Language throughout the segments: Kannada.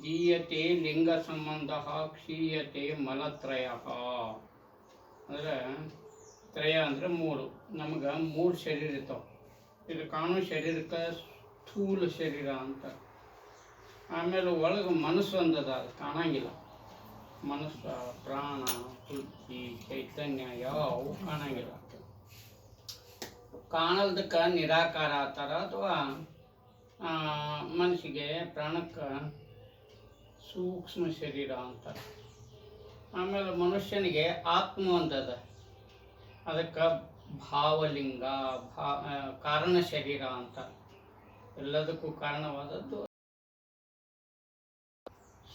ಜೀಯತೆ ಲಿಂಗ ಸಂಬಂಧ ಕ್ಷೀಯತೆ ಮಲತ್ರಯ. ಅಂದರೆ ತ್ರಯ ಅಂದರೆ ಮೂರು. ನಮ್ಗೆ ಮೂರು ಶರೀರ ಇರ್ತಾವೆ. ಇದು ಕಾಣೋ ಶರೀರಕ್ಕೆ ಸ್ಥೂಲ ಶರೀರ ಅಂತ. ಆಮೇಲೆ ಒಳಗೆ ಮನಸ್ಸು ಅಂದದ, ಅದು ಕಾಣಂಗಿಲ್ಲ. ಮನಸ್ಸು, ಪ್ರಾಣ, ಬುದ್ಧಿ, ಚೈತನ್ಯ ಯಾವು ಕಾಣಂಗಿಲ್ಲ. ಕಾಣಲ್ದಕ್ಕೆ ನಿರಾಕಾರ ಆತಾರ, ಅಥವಾ ಮನಸ್ಸಿಗೆ ಪ್ರಾಣಕ್ಕೆ ಸೂಕ್ಷ್ಮ ಶರೀರ ಅಂತಾರೆ. ಆಮೇಲೆ ಮನುಷ್ಯನಿಗೆ ಆತ್ಮ ಅಂತದ, ಅದಕ್ಕೆ ಭಾವಲಿಂಗ, ಕಾರಣ ಶರೀರ ಅಂತ. ಎಲ್ಲದಕ್ಕೂ ಕಾರಣವಾದದ್ದು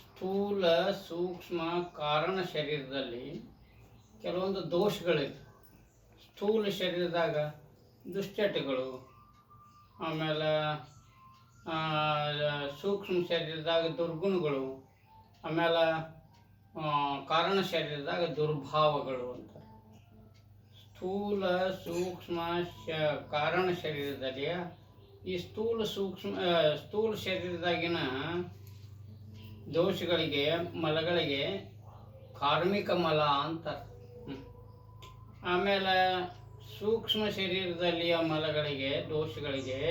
ಸ್ಥೂಲ ಸೂಕ್ಷ್ಮ ಕಾರಣ ಶರೀರದಲ್ಲಿ ಕೆಲವೊಂದು ದೋಷಗಳಿವೆ. ಸ್ಥೂಲ ಶರೀರದಾಗ ದುಶ್ಚಟಗಳು, ಆಮೇಲೆ ಸೂಕ್ಷ್ಮ ಶರೀರದಾಗ ದುರ್ಗುಣಗಳು, ಆಮೇಲೆ ಕಾರಣ ಶರೀರದಾಗ ದುರ್ಭಾವಗಳು ಅಂತ. ಸ್ಥೂಲ ಸೂಕ್ಷ್ಮ ಕಾರಣ ಶರೀರದಲ್ಲಿ ಈ ಸ್ಥೂಲ ಶರೀರದಾಗಿನ ದೋಷಗಳಿಗೆ, ಮಲಗಳಿಗೆ ಕಾರ್ಮಿಕ ಮಲ ಅಂತ. ಆಮೇಲೆ ಸೂಕ್ಷ್ಮ ಶರೀರದಲ್ಲಿಯ ಮಲಗಳಿಗೆ, ದೋಷಗಳಿಗೆ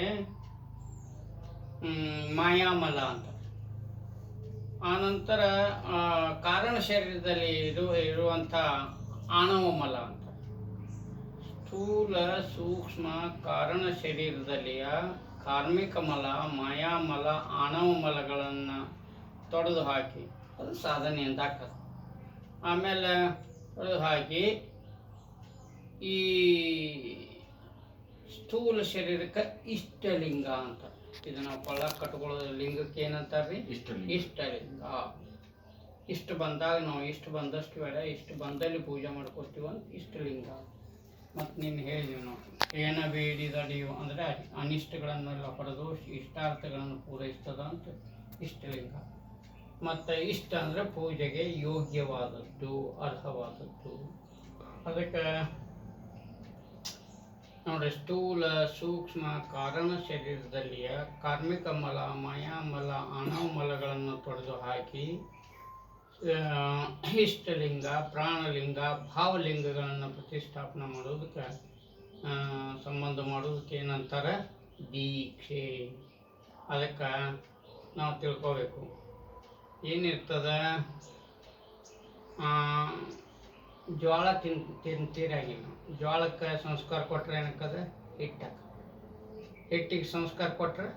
ಮಾಯಾಮಲ ಅಂತ. ಆನಂತರ ಕಾರಣ ಶರೀರದಲ್ಲಿ ಇರುವಂಥ ಆಣವ ಮಲ ಅಂತ. ಸ್ಥೂಲ ಸೂಕ್ಷ್ಮ ಕಾರಣ ಶರೀರದಲ್ಲಿಯ ಕಾರ್ಮಿಕ ಮಲ, ಮಾಯಾಮಲ, ಆಣವ ಮಲಗಳನ್ನು ತೊಡೆದು ಹಾಕಿ, ಅದು ಸಾಧನೆ ಅಂತ ಆಗ್ತದೆ. ಆಮೇಲೆ ತೊಡೆದು ಹಾಕಿ ಈ ಸ್ಥೂಲ ಶರೀರಕ್ಕೆ ಇಷ್ಟಲಿಂಗ ಅಂತ. ಇದು ನಾವು ಕೊಳ್ಳ ಕಟ್ಕೊಳ್ಳೋ ಲಿಂಗಕ್ಕೆ ಏನಂತಾರ್ರಿ? ಇಷ್ಟಲಿಂಗ. ಇಷ್ಟು ಬಂದಾಗ ನಾವು ಇಷ್ಟು ಬಂದಷ್ಟು ಬೇಡ, ಇಷ್ಟು ಬಂದಲ್ಲಿ ಪೂಜೆ ಮಾಡ್ಕೊತೀವಿ ಅಂತ ಇಷ್ಟಲಿಂಗ. ಮತ್ತು ನಿನ್ನ ಹೇಳಿದೀವಿ ನಾವು, ಏನ ಬೇಡಿದಡಿಯು ಅಂದರೆ ಅನಿಷ್ಟಗಳನ್ನೆಲ್ಲ ಹೊಡೆದು ಇಷ್ಟಾರ್ಥಗಳನ್ನು ಪೂರೈಸ್ತದ ಅಂತ ಇಷ್ಟಲಿಂಗ. ಮತ್ತು ಇಷ್ಟ ಅಂದರೆ ಪೂಜೆಗೆ ಯೋಗ್ಯವಾದದ್ದು, ಅರ್ಹವಾದದ್ದು. ಅದಕ್ಕೆ ನೋಡಿ, ಸ್ಥೂಲ ಸೂಕ್ಷ್ಮ ಕಾರಣ ಶರೀರದಲ್ಲಿಯ ಕಾರ್ಮಿಕ ಮಲ, ಮಾಯಾಮಲ, ಆಣವ ಮಲಗಳನ್ನು ತೊಡೆದು ಹಾಕಿ ಇಷ್ಟಲಿಂಗ, ಪ್ರಾಣಲಿಂಗ, ಭಾವಲಿಂಗಗಳನ್ನು ಪ್ರತಿಷ್ಠಾಪನೆ ಮಾಡೋದಕ್ಕೆ, ಸಂಬಂಧ ಮಾಡೋದಕ್ಕೆ ಏನಂತಾರೆ? ದೀಕ್ಷೆ. ಅದಕ್ಕೆ ನಾವು ತಿಳ್ಕೋಬೇಕು ಏನಿರ್ತದೆ. ಜೋಳ ತಿಂತೀರಾಗಿಲ್ಲ. ಜೋಳಕ್ಕೆ ಸಂಸ್ಕಾರ ಕೊಟ್ಟರೆ ಏನಕ್ಕದ? ಹಿಟ್ಟಕ್ಕೆ. ಹಿಟ್ಟಿಗೆ ಸಂಸ್ಕಾರ ಕೊಟ್ಟರೆ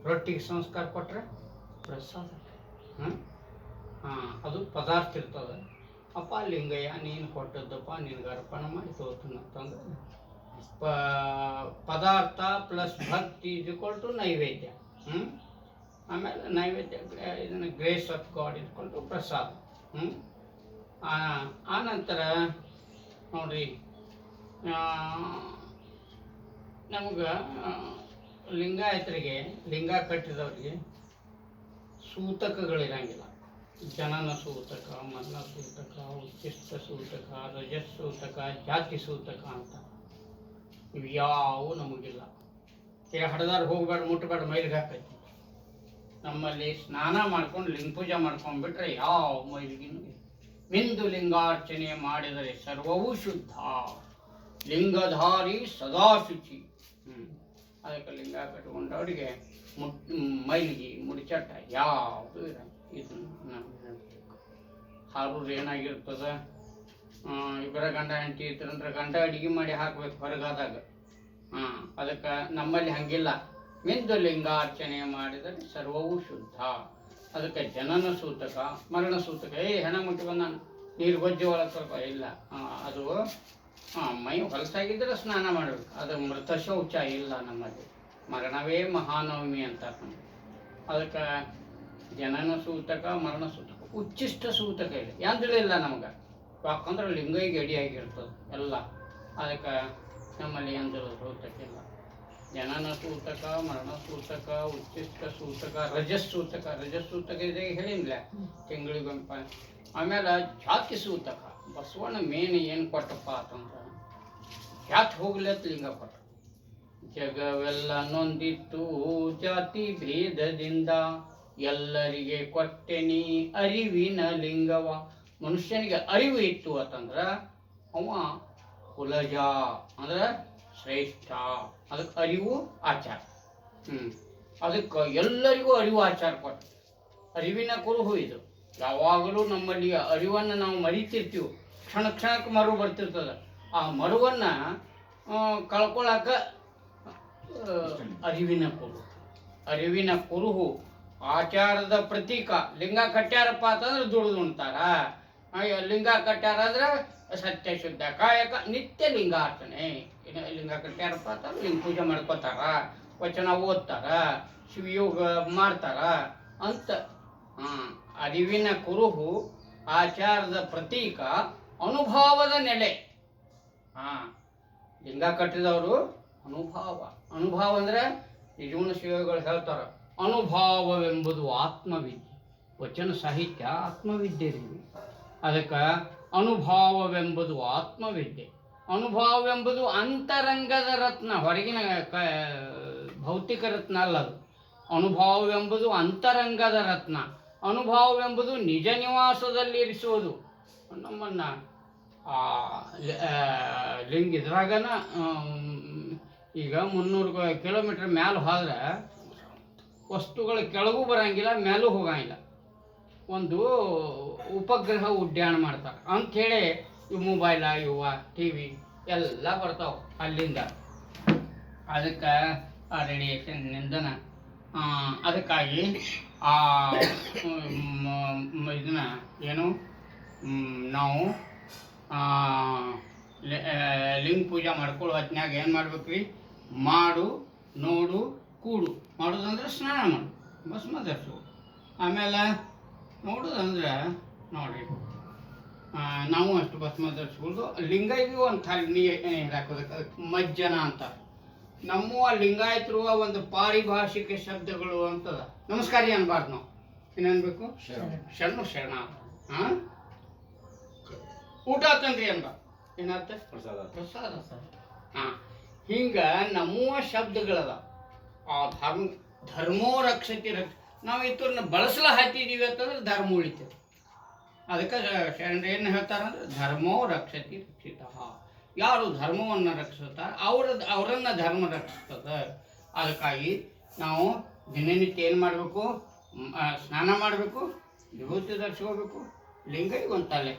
ರೊಟ್ಟಿಗೆ ಸಂಸ್ಕಾರ ಕೊಟ್ಟರೆ ಪ್ರಸಾದ. ಅದು ಪದಾರ್ಥ ಇರ್ತದೆ. ಅಪ್ಪ ಲಿಂಗಯ್ಯ ನೀನು ಕೊಟ್ಟದ್ದಪ್ಪ, ನಿನ್ಗೆ ಅರ್ಪಣೆ ಮಾಡಿ ತೋರ್ತಂದ್ರೆ ಪದಾರ್ಥ ಪ್ಲಸ್ ಭಕ್ತಿ ಇದ್ಕೊಳ್ತು ನೈವೇದ್ಯ. ಆಮೇಲೆ ನೈವೇದ್ಯ ಇದನ್ನು ಗ್ರೇಸ್ ಆಫ್ ಗಾಡ್ ಇಟ್ಕೊಂಡು ಪ್ರಸಾದ. ಆ ನಂತರ ನೋಡ್ರಿ, ನಮ್ಗೆ ಲಿಂಗಾಯತರಿಗೆ, ಲಿಂಗ ಕಟ್ಟಿದವ್ರಿಗೆ ಸೂತಕಗಳಿರಂಗಿಲ್ಲ. ಜನನ ಸೂತಕ, ಮರಣ ಸೂತಕ, ಉಚ್ಚಿಷ್ಟ ಸೂತಕ, ರಜಸ್ ಸೂತಕ, ಜಾತಿ ಸೂತಕ ಅಂತ ಇವು ಯಾವೂ ನಮಗಿಲ್ಲ. ಹಡದಾರ ಹೋಗ್ಬೇಡ, ಮುಟ್ಟಬೇಡ, ಮೈಲಿಗೆ ಹಾಕೈತಿ. ನಮ್ಮಲ್ಲಿ ಸ್ನಾನ ಮಾಡ್ಕೊಂಡು ಲಿಂಗ ಪೂಜೆ ಮಾಡ್ಕೊಂಡ್ಬಿಟ್ರೆ ಯಾವ ಮೈಲಿಗಿನೂ ಇಲ್ಲ. ಮಿಂದು ಲಿಂಗಾರ್ಚನೆ ಮಾಡಿದರೆ ಸರ್ವವೂ ಶುದ್ಧ, ಲಿಂಗಧಾರಿ ಸದಾ ಶುಚಿ. ಅದಕ್ಕೆ ಲಿಂಗ ಕಟ್ಕೊಂಡವರಿಗೆ ಮೈಲಿಗೆ, ಮುಡಿಚಟ್ಟ ಯಾವುದು ಇರಲ್ಲ. ಇದನ್ನು ಹಾರೂರು ಏನಾಗಿರ್ತದೆ, ಇಬ್ಬರ ಗಂಡ ಹೆಂಡತಿ ಇದ್ರಂದ್ರೆ ಗಂಡ ಅಡುಗೆ ಮಾಡಿ ಹಾಕ್ಬೇಕು ಹೊರಗಾದಾಗ. ಅದಕ್ಕೆ ನಮ್ಮಲ್ಲಿ ಹಂಗಿಲ್ಲ. ಮಿಂದು ಲಿಂಗಾರ್ಚನೆ ಮಾಡಿದರೆ ಸರ್ವವೂ ಶುದ್ಧ. ಅದಕ್ಕೆ ಜನನ ಸೂತಕ, ಮರಣ ಸೂತಕ. ಹೆಣ ಮುಟ್ಟಿ ಬಂದ ನೀರು ಗೊಜ್ಜೆ ಒಳಗೆ ಸ್ವಲ್ಪ ಇಲ್ಲ, ಅದು ಮೈ ಹೊಲಸಾಗಿದ್ದರೆ ಸ್ನಾನ ಮಾಡಬೇಕು. ಅದು ಮೃತ ಶೌಚ ಇಲ್ಲ ನಮ್ಮಲ್ಲಿ. ಮರಣವೇ ಮಹಾನವಮಿ ಅಂತ. ಅದಕ್ಕೆ ಜನನ ಸೂತಕ, ಮರಣ ಸೂತಕ, ಉಚ್ಚಿಷ್ಟ ಸೂತಕ ಇದೆ. ಎಂದಲಿಲ್ಲ ನಮ್ಗೆ, ಯಾಕಂದ್ರೆ ಲಿಂಗೈಗೆ ಅಡಿಯಾಗಿರ್ತದೆ ಎಲ್ಲ. ಅದಕ್ಕೆ ನಮ್ಮಲ್ಲಿ ಎಂದಲು ಸೂತಕ ಇಲ್ಲ. ಜನನ ಸೂತಕ, ಮರಣ ಸೂತಕ, ಉಚ್ಚಿಷ್ಟ ಸೂತಕ, ರಜಸ್ ಸೂತಕ. ರಜಸ್ ಸೂತಕ ಇದೆ ಹೇಳಿಲ್ಲ, ತಿಂಗಳಿಗೊಮ್ಮೆ. ಆಮೇಲೆ ಜಾತಿ ಸೂತಕ. ಬಸವಣ್ಣ ಮೇನ್ ಏನು ಕೊಟ್ಟಪ್ಪ ಅಂತಂದ್ರೆ ಜಾತಿ ಹೋಗ್ಲತ್ ಲಿಂಗ ಕೊಟ್ಟ. ಜಗವೆಲ್ಲ ನೊಂದಿತ್ತು ಜಾತಿ ಭೇದದಿಂದ, ಎಲ್ಲರಿಗೆ ಕೊಟ್ಟೆನಿ ಅರಿವಿನ ಲಿಂಗವ. ಮನುಷ್ಯನಿಗೆ ಅರಿವು ಇತ್ತು ಅಂತಂದ್ರೆ ಅವ ಕುಲಜ ಅಂದ್ರೆ ಶ್ರೇಷ್ಠ. ಅದಕ್ಕೆ ಅರಿವು ಆಚಾರ. ಅದಕ್ಕೆ ಎಲ್ಲರಿಗೂ ಅರಿವು ಆಚಾರ ಕೊಟ್ಟು ಅರಿವಿನ ಕುರುಹು ಇದು. ಯಾವಾಗಲೂ ನಮ್ಮಲ್ಲಿ ಅರಿವನ್ನು ನಾವು ಮರಿತಿರ್ತೀವಿ. ಕ್ಷಣ ಕ್ಷಣಕ್ಕೆ ಮರು ಬರ್ತಿರ್ತದೆ. ಆ ಮರುವನ್ನು ಕಳ್ಕೊಳಕ ಅರಿವಿನ ಕುರುಹು. ಅರಿವಿನ ಕುರುಹು ಆಚಾರದ ಪ್ರತೀಕ. ಲಿಂಗ ಕಟ್ಟ್ಯಾರಪ್ಪ ಅಂತಂದ್ರೆ ದುಡಿದು ಉಣ್ತಾರ. ಲಿಂಗ ಕಟ್ಟ್ಯಾರ ಅಂದ್ರೆ ಸತ್ಯ ಶುದ್ಧ ಕಾಯಕ ನಿತ್ಯ ಲಿಂಗಾರ್ಚನೆ. ಲಿಂಗ ಕಟ್ಟ್ಯಾರಪ್ಪ ಅಂತಂದ್ರೆ ಲಿಂಗ ಪೂಜೆ ಮಾಡ್ಕೋತಾರ, ವಚನ ಓದ್ತಾರ, ಶಿವಯೋಗ ಮಾಡ್ತಾರ ಅಂತ. ಅರಿವಿನ ಕುರುಹು ಆಚಾರದ ಪ್ರತೀಕ, ಅನುಭವದ ನೆಲೆ. ಲಿಂಗ ಕಟ್ಟಿದವರು ಅನುಭವ. ಅನುಭವ ಅಂದ್ರೆ ನಿಜಗುಣ ಶಿವಗಳು ಹೇಳ್ತಾರ, ಅನುಭವವೆಂಬುದು ಆತ್ಮವಿದ್ಯೆ. ವಚನ ಸಾಹಿತ್ಯ ಆತ್ಮವಿದ್ಯೆ ರೀ. ಅದಕ್ಕೆ ಅನುಭವವೆಂಬುದು ಆತ್ಮವಿದ್ಯೆ. ಅನುಭವವೆಂಬುದು ಅಂತರಂಗದ ರತ್ನ, ಹೊರಗಿನ ಭೌತಿಕ ರತ್ನ ಅಲ್ಲ ಅದು. ಅನುಭವವೆಂಬುದು ಅಂತರಂಗದ ರತ್ನ. ಅನುಭವವೆಂಬುದು ನಿಜ ನಿವಾಸದಲ್ಲಿರಿಸುವುದು. ನಮ್ಮನ್ನು ಲಿಂಗ ಇದ್ರಾಗನ ಈಗ 300 ಕಿಲೋಮೀಟ್ರ್ ಮ್ಯಾಲೆ ಹೋದ್ರೆ ವಸ್ತುಗಳ ಕೆಳಗೂ ಬರಂಗಿಲ್ಲ, ಮೇಲೂ ಹೋಗಂಗಿಲ್ಲ. ಒಂದು ಉಪಗ್ರಹ ಉಡ್ಡಯನ ಮಾಡ್ತಾರೆ ಅಂಥೇಳಿ ಇವು ಮೊಬೈಲ, ಇವ ಟಿ ವಿ ಎಲ್ಲ ಬರ್ತಾವೆ ಅಲ್ಲಿಂದ. ಅದಕ್ಕೆ ಆ ರೇಡಿಯೇಷನ್ನಿಂದನ ಅದಕ್ಕಾಗಿ ಆ ಇದನ್ನ ಏನು ನಾವು ಲಿಂಗ ಪೂಜೆ ಮಾಡ್ಕೊಳ್ಳೋ ಹೊತ್ನ್ಯಾಗ ಏನು ಮಾಡ್ಬೇಕು ರೀ? ಮಾಡು, ನೋಡು, ಕೂಡು. ಮಾಡೋದಂದ್ರೆ ಸ್ನಾನ ಮಾಡು, ಭಸ್ಮ ಧರಿಸು. ಆಮೇಲೆ ನೋಡೋದಂದ್ರೆ ನೋಡ್ರಿ, ನಾವು ಅಷ್ಟು ಭಸ್ಮ ಧರಿಸ್ಬೋದು. ಲಿಂಗೈಗೂ ಒಂದು ಥಾಲಿ ನೀರು ಹಾಕೋದಕ್ಕೆ ಅದಕ್ಕೆ ಮಜ್ಜನ ಅಂತ. ನಮ್ಮ ಲಿಂಗಾಯತರು ಒಂದು ಪಾರಿಭಾಷಿಕ ಶಬ್ದಗಳು ಅಂತದ. ನಮಸ್ಕಾರ ಅನ್ಬಾರ್ದು ನಾವು. ಏನನ್ಬೇಕು? ಶರಣು ಶರಣ. ಊಟ ಆತನ್ರಿ ಅನ್ಬ ಏನಾಗ್ತ? ಪ್ರಸಾದ. ಹಿಂಗ ನಮ್ಮ ಶಬ್ದಗಳದ. ಆ ಧರ್ಮೋ ರಕ್ಷತಿ ನಾವು ಇತರನ್ನ ಬಳಸಲ ಹಾಕಿದೀವಿ ಅಂತಂದ್ರೆ ಧರ್ಮ ಉಳಿತದೆ. ಅದಕ್ಕೆ ಶರಣರು ಏನು ಹೇಳ್ತಾರಂದ್ರೆ ಧರ್ಮೋ ರಕ್ಷತಿ ರಕ್ಷಿತ. ಯಾರು ಧರ್ಮವನ್ನು ರಕ್ಷಿಸ್ತಾರೆ ಅವರನ್ನು ಧರ್ಮ ರಕ್ಷಿಸ್ತದೆ. ಅದಕ್ಕಾಗಿ ನಾವು ದಿನನಿತ್ಯ ಏನು ಮಾಡಬೇಕು? ಸ್ನಾನ ಮಾಡಬೇಕು, ವಿಭೂತಿ ಧರಿಸ್ಕೋಬೇಕು, ಲಿಂಗೈಗೆ ಒಂದು ತಲೆ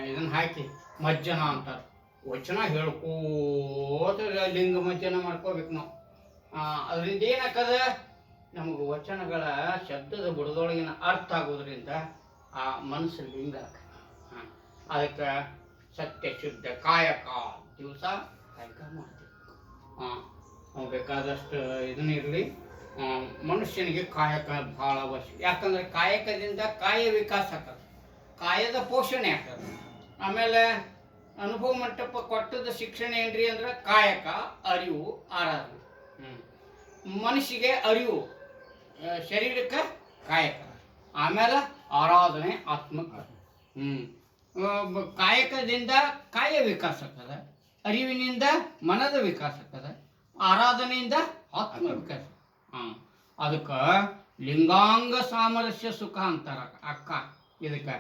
ಇದನ್ನು ಹಾಕಿ ಮಜ್ಜನ ಅಂತಾರೆ. ವಚನ ಹೇಳ್ಕೋತ ಲಿಂಗ ಮಜ್ಜನ ಮಾಡ್ಕೋಬೇಕು ನಾವು. ಅದರಿಂದ ಏನಾಗ್ತದೆ? ನಮಗೆ ವಚನಗಳ ಶಬ್ದದ ಬುಡದೊಳಗಿನ ಅರ್ಥ ಆಗೋದ್ರಿಂದ ಆ ಮನಸ್ಸು ಲಿಂಗ. ಅದಕ್ಕೆ ಸತ್ಯ ಶುದ್ಧ ಕಾಯಕ ದಿವಸ ಕಾಯಕ ಮಾಡ್ತೀವಿ. ನಾವು ಬೇಕಾದಷ್ಟು ಇದನ್ನಿರಲಿ. ಮನುಷ್ಯನಿಗೆ ಕಾಯಕ ಭಾಳ ಅವಶ್ಯ. ಯಾಕಂದ್ರೆ ಕಾಯಕದಿಂದ ಕಾಯ ವಿಕಾಸ ಆಗ್ತದೆ, ಕಾಯದ ಪೋಷಣೆ ಆಗ್ತದೆ. ಆಮೇಲೆ ಅನುಭವ ಮಂಟಪ ಕೊಟ್ಟದ ಶಿಕ್ಷಣ ಏನ್ರಿ ಅಂದ್ರೆ ಕಾಯಕ, ಅರಿವು, ಆರಾಧನೆ. ಮನಸ್ಸಿಗೆ ಅರಿವು, ಶರೀರಕ್ಕೆ ಕಾಯಕ, ಆಮೇಲೆ ಆರಾಧನೆ ಆತ್ಮಕ್ಕೆ. ಕಾಯಕದಿಂದ ಕಾಯ ವಿಕಾಸ ಆಗ್ತದೆ, ಅರಿವಿನಿಂದ ಮನದ ವಿಕಾಸ ಆಗ್ತದೆ, ಆರಾಧನೆಯಿಂದ ಆತ್ಮ ವಿಕಾಸ. ಅದಕ್ಕೆ ಲಿಂಗಾಂಗ ಸಾಮರಸ್ಯ ಸುಖ ಅಂತಾರ ಅಕ್ಕ. ಇದಕ್ಕೆ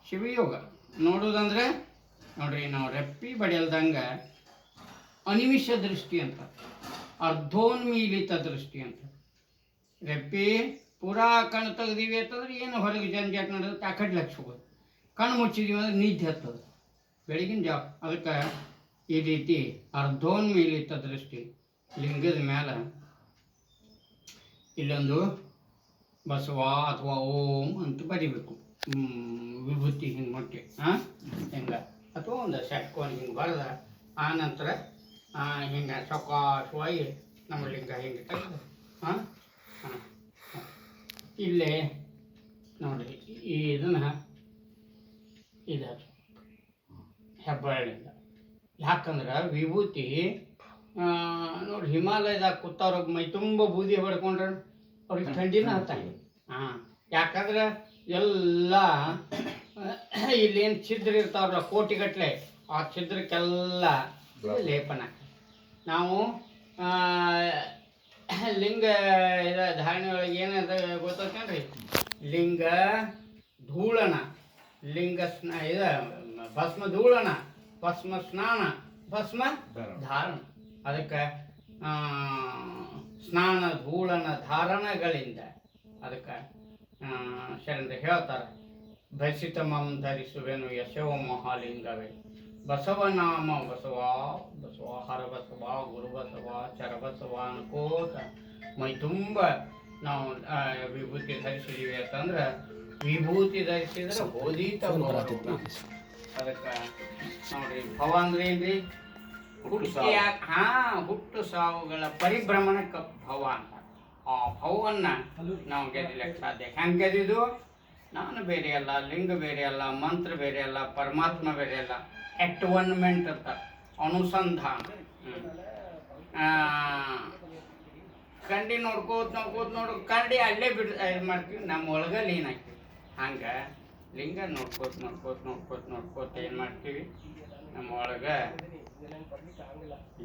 ಶಿವಯೋಗ ನೋಡೋದಂದ್ರೆ ನೋಡ್ರಿ, ನಾವು ರೆಪ್ಪಿ ಬಡಿಯಲ್ದಂಗೆ ಅನಿಮಿಷ ದೃಷ್ಟಿ ಅಂತ, ಅರ್ಧೋನ್ಮೀಲಿತ ದೃಷ್ಟಿ ಅಂತ. ರೆಪ್ಪಿ ಪೂರಾ ಕಣ್ಣು ತೆಗ್ದೀವಿ ಅಂತಂದ್ರೆ ಏನು ಹೊರಗೆ ಜಂಜಾಟ ನಡೆದು ಆ ಕಡೆ ಲಕ್ಷ ಹೋಗೋದು. ಕಣ್ಣು ಮುಚ್ಚಿದೀವಿ ಅಂದ್ರೆ ನಿದ್ದೆ ಹತ್ತದು ಬೆಳಗಿನ ಜಾವ. ಅದಕ್ಕೆ ಈ ರೀತಿ ಅರ್ಧೋನ್ಮೀಲಿತ ದೃಷ್ಟಿ. ಲಿಂಗದ ಮೇಲೆ ಇಲ್ಲೊಂದು ಬಸವ ಅಥವಾ ಓಂ ಅಂತ ಬರಿಬೇಕು. ವಿಭೂತಿ ಹಿಂಗೆ ಮೊಟ್ಟೆ ಹಿಂಗೆ ಅಥವಾ ಒಂದು ಸೆಟ್ಕೊಂಡು ಹಿಂಗೆ ಬರೆದ ಆ ನಂತರ ಹಿಂಗೆ ಸೌಕಾಶವಾಗಿ ನಮ್ಮ ಲಿಂಗ ಹಿಂಗೆ ತೆಗೆದು ಇಲ್ಲೇ ನೋಡಿರಿ ಇದನ್ನು ಇದು ಹೆಬ್ಬಳ್ಳಿಂದ. ಯಾಕಂದ್ರೆ ವಿಭೂತಿ ನೋಡಿ ಹಿಮಾಲಯದಾಗ ಕೂತವ್ರಿಗೆ ಮೈ ತುಂಬ ಬೂದಿ ಹೊಡ್ಕೊಂಡ್ರೆ ಅವ್ರಿಗೆ ಥಂಡಿನ ಹತ್ತಾಗಿ. ಯಾಕಂದ್ರೆ ಎಲ್ಲ ಇಲ್ಲೇನು ಛಿದ್ರ ಇರ್ತಾವ್ರಲ್ಲ ಕೋಟಿಗಟ್ಟಲೆ, ಆ ಛಿದ್ರಕ್ಕೆಲ್ಲ ಲೇಪನ. ನಾವು ಲಿಂಗ ಇದ ಧಾರಣೆ ಒಳಗೆ ಏನದ ಗೊತ್ತೇನ್ರಿ? ಲಿಂಗ ಧೂಳನ, ಲಿಂಗ ಇದ ಭಸ್ಮ ಧೂಳನ, ಭಸ್ಮ ಸ್ನಾನ, ಭಸ್ಮ ಧಾರಣ. ಅದಕ್ಕೆ ಸ್ನಾನ ಧೂಳನ ಧಾರಣಗಳಿಂದ ಅದಕ್ಕೆ ಶರಣರು ಹೇಳ್ತಾರೆ, ಭಸಿತ ಮಂ ಧರಿಸುವೆನು ಯಶವ ಮಹಾಲಿಂಗವೇ, ಬಸವನಾಮ ಬಸವ ಬಸವ ಹರ ಬಸವ ಗುರು ಬಸವ ಚರ ಬಸವ ಅನ್ಕೋತ ಮೈ ತುಂಬ ನಾವು ವಿಭೂತಿ ಧರಿಸಿದೀವಿ ಅಂತಂದ್ರೆ, ವಿಭೂತಿ ಧರಿಸಿದ್ರೆ ಬೋಧಿತ ಅದಕ್ಕೆ ನೋಡ್ರಿ, ಭವ ಅಂದ್ರೆ ಏನ್ರಿ? ಹುಟ್ಟು ಸಾವುಗಳ ಪರಿಭ್ರಮಣಕ್ಕೆ ಭವ ಅಂತ. ಆ ಭವನ್ನ ನಾವು ಗೆದಿಲಕ್ಕೆ ಸಾಧ್ಯ. ಹೆಂಗೆ ಗೆದಿದು? ನಾನು ಬೇರೆ ಅಲ್ಲ, ಲಿಂಗ ಬೇರೆ ಅಲ್ಲ, ಮಂತ್ರ ಬೇರೆ ಅಲ್ಲ, ಪರಮಾತ್ಮ ಬೇರೆ ಅಲ್ಲ, ಅಟ್ವನ್ಮೆಂಟ್ ಅಂತ ಅನುಸಂಧಾನ. ಕಂಡಿ ನೋಡ್ಕೋತ ಕಂಡಿ ಅಲ್ಲೇ ಇದು ಮಾಡ್ತೀವಿ, ನಮ್ಮ ಒಳಗೆ ಲೀನ್ ಹಾಕ್ತೀವಿ. ಹಂಗೆ ಲಿಂಗ ನೋಡ್ಕೋತ ಏನು ಮಾಡ್ತೀವಿ, ನಮ್ಮ ಒಳಗೆ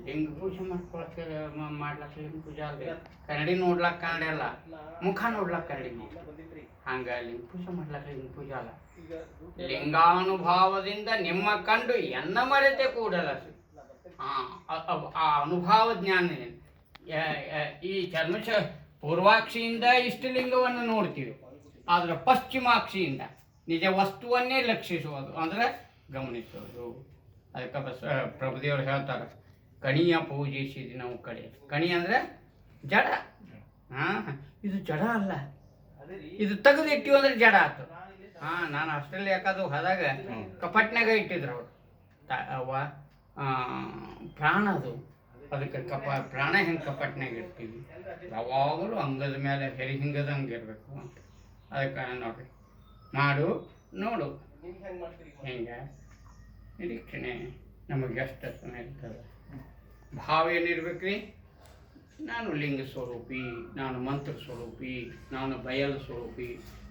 ಲಿಂಗ ಪೂಜೆ ಮಾಡ್ಕೊಳಕ್ಕೆ ಲಿಂಗ ಪೂಜೆ ಅಲ್ರಿ. ಕನ್ನಡಿ ನೋಡ್ಲಕ್ಕ ಕನ್ನಡಿ ಅಲ್ಲ, ಮುಖ ನೋಡ್ಲಕ್ಕ ಕನ್ನಡಿ ಹಂಗ ಲಿಂಗ ಪೂಜೆ ಮಾಡ್ಲಕ್ಕ ಲಿಂಗ ಪೂಜೆ ಅಲ್ಲ. ಲಿಂಗಾನುಭಾವದಿಂದ ನಿಮ್ಮ ಕಂಡು ಎನ್ನ ಮರೆತೆ ಕೂಡಲ. ಆ ಅನುಭಾವ ಜ್ಞಾನ ಈ ಚರ್ಮಶ ಪೂರ್ವಾಕ್ಷಿಯಿಂದ ಇಷ್ಟಲಿಂಗವನ್ನು ನೋಡ್ತೀವಿ, ಆದ್ರೆ ಪಶ್ಚಿಮಾಕ್ಷಿಯಿಂದ ನಿಜ ವಸ್ತುವನ್ನೇ ಲಕ್ಷಿಸುವುದು ಅಂದ್ರೆ ಗಮನಿಸೋದು. ಅದಕ್ಕೆ ಪ್ರಭುದೇವರು ಹೇಳ್ತಾರೆ, ಕಣಿಯ ಪೂಜಿಸಿದ ನಾವು ಕಡೆ. ಕಣಿ ಅಂದ್ರೆ ಜಡ. ಇದು ಜಡ ಅಲ್ಲ, ಇದು ತೆಗೆದಿಟ್ಟಿವಿ ಅಂದ್ರೆ ಜಡ ಆಯ್ತು. ನಾನು ಆಸ್ಟ್ರೇಲಿಯಾಕದು ಹೋದಾಗ ಕಪಟ್ನಾಗ ಇಟ್ಟಿದ್ರು ಅವರು ಅವ ಪ್ರಾಣ. ಅದು ಅದಕ್ಕೆ ಪ್ರಾಣ ಹೆಂಗೆ ಕಪಟ್ನಾಗ ಇರ್ತೀವಿ, ಯಾವಾಗಲೂ ಅಂಗದ ಮೇಲೆ ಹಿಂಗದಂಗೆ ಇರಬೇಕು ಅಂತ. ಅದಕ್ಕೆ ನೋಡ್ರಿ, ಮಾಡು ನೋಡು ಹೆಂಗೆ ನಿರೀಕ್ಷಣೆ ನಮಗೆ ಎಷ್ಟು ಸಮಯ ಇರ್ತದೆ. ಭಾವ ಏನಿರ್ಬೇಕ್ರಿ? ನಾನು ಲಿಂಗ ಸ್ವರೂಪಿ, ನಾನು ಮಂತ್ರ ಸ್ವರೂಪಿ, ನಾನು ಬಯಲು ಸ್ವರೂಪಿ.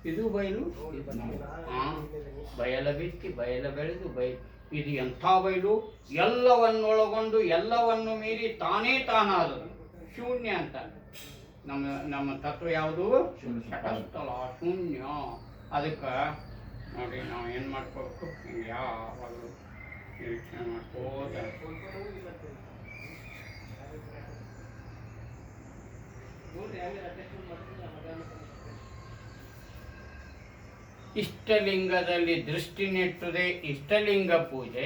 ಇದು ಬಯಲು, ಬಯಲ ಬಿತ್ತಿ ಬಯಲ ಬೆಳೆದು ಇದು ಎಂಥ ಬಯಲು? ಎಲ್ಲವನ್ನೊಳಗೊಂಡು ಎಲ್ಲವನ್ನು ಮೀರಿ ತಾನೇ ತಾನಾದದು ಶೂನ್ಯ ಅಂತ. ನಮ್ಮ ತತ್ವ ಯಾವುದು? ಶಟಸ್ಥಲ ಶೂನ್ಯ. ಅದಕ್ಕೆ ನೋಡಿ, ನಾವು ಏನು ಮಾಡ್ಕೋಬೇಕು, ಹಿಂಗೆ ಯಾವಾಗಲೂ ನಿರೀಕ್ಷಣೆ ಮಾಡ್ಕೋತ ಇಷ್ಟಲಿಂಗದಲ್ಲಿ ದೃಷ್ಟಿ ನೆಟ್ಟುದೆ ಇಷ್ಟಲಿಂಗ ಪೂಜೆ,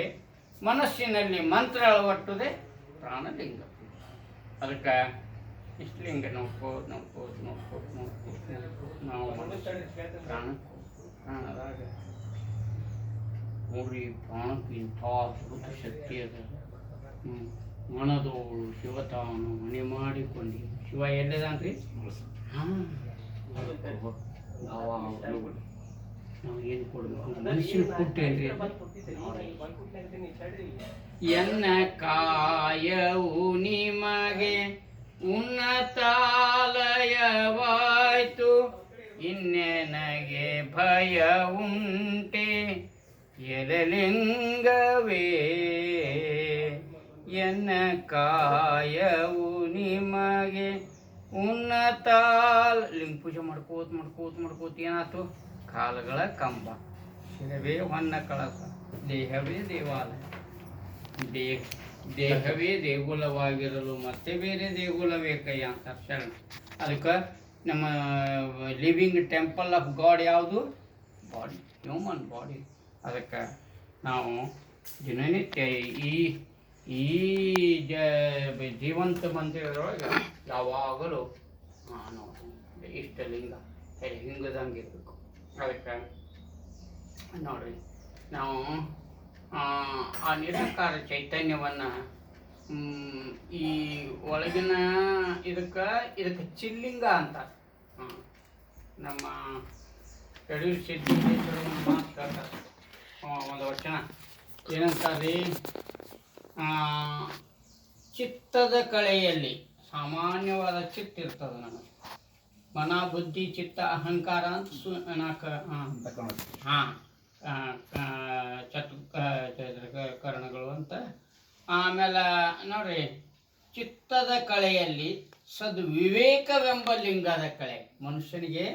ಮನಸ್ಸಿನಲ್ಲಿ ಮಂತ್ರ ಅಳವಟ್ಟುದೆ ಪ್ರಾಣಲಿಂಗ ಪೂಜೆ. ಅದಕ್ಕೆ ಇಷ್ಟಲಿಂಗ ನೋಡ್ಕೋತ ನಾವು ಪ್ರಾಣದಾಗ ನೋಡ್ರಿ, ಪ್ರಾಣಕ್ಕಿಂತ ಅದ್ಭುತ ಶಕ್ತಿ ಅದ. ಮನದೋಳು ಶಿವತಾನು ಮನೆ ಮಾಡಿಕೊಂಡಿ. ಶಿವ ಎಲ್ಲಿದಾನ್ರಿ? ನಾವು ಏನು ಕೊಡ್ಬೇಕು? ಮನುಷ್ಯನ ಕೊಟ್ಟೇನ್ರಿ. ಎನ್ನ ಕಾಯವು ನಿಮಗೆ ಉನ್ನತಾಲಯವಾಯ್ತು, ಇನ್ನೆನಗೆ ಭಯ ಉಂಟೆ ಎದಲಿಂಗವೇ. ಎನ್ನ ಕಾಯವು ನಿಮಗೆ ಉನ್ನತ ಲಿಂಗ ಪೂಜೆ ಮಾಡ್ಕೋತ ಏನಾಯ್ತು? ಕಾಲಗಳ ಕಂಬ, ಶಿರವೇ ಹೊನ್ನ ಕಳಸ, ದೇಹವೇ ದೇವಾಲಯ. ದೇಹವೇ ದೇಗುಲವಾಗಿರಲು ಮತ್ತೆ ಬೇರೆ ದೇಗುಲ ಬೇಕಯ್ಯ ಅಂತ ಶರಣ. ಅದಕ್ಕೆ ನಮ್ಮ ಲಿವಿಂಗ್ ಟೆಂಪಲ್ ಆಫ್ ಗಾಡ್ ಯಾವುದು? Body, human body. ಅದಕ್ಕೆ ನಾವು ದಿನನಿತ್ಯ ಈ ಜೀವಂತ ಮಂದಿರದೊಳಗೆ ಯಾವಾಗಲೂ ಇಷ್ಟಲಿಂಗ ಹಿಂಗದಂಗೆ ಇರಬೇಕು. ಅದಕ್ಕೆ ನೋಡ್ರಿ, ನಾವು ಆ ನಿರಾಕಾರ ಚೈತನ್ಯವನ್ನು ಈ ಒಳಗಿನ ಇದಕ್ಕೆ ಚಿಲ್ಲಿಂಗ ಅಂತ ನಮ್ಮ ಯಡೂರು ಸಿದ್ದೇಶ್ವರ ಮಾತು ಒಂದು ವಚನ ಏನಂತಾರ್ರಿ? ಚಿತ್ತದ ಕಳೆಯಲ್ಲಿ ಸಾಮಾನ್ಯವಾದ ಚಿತ್ತ ಇರ್ತದೆ ನಮಗೆ. ಮನ, ಬುದ್ಧಿ, ಚಿತ್ತ, ಅಹಂಕಾರ ಅಂತ ಕರಣಗಳು ಅಂತ. ಆಮೇಲೆ ನೋಡ್ರಿ, ಚಿತ್ತದ ಕಳೆಯಲ್ಲಿ ಸದ್ವಿವೇಕವೆಂಬ ಲಿಂಗದ ಕಳೆ. ಮನುಷ್ಯನಿಗೆ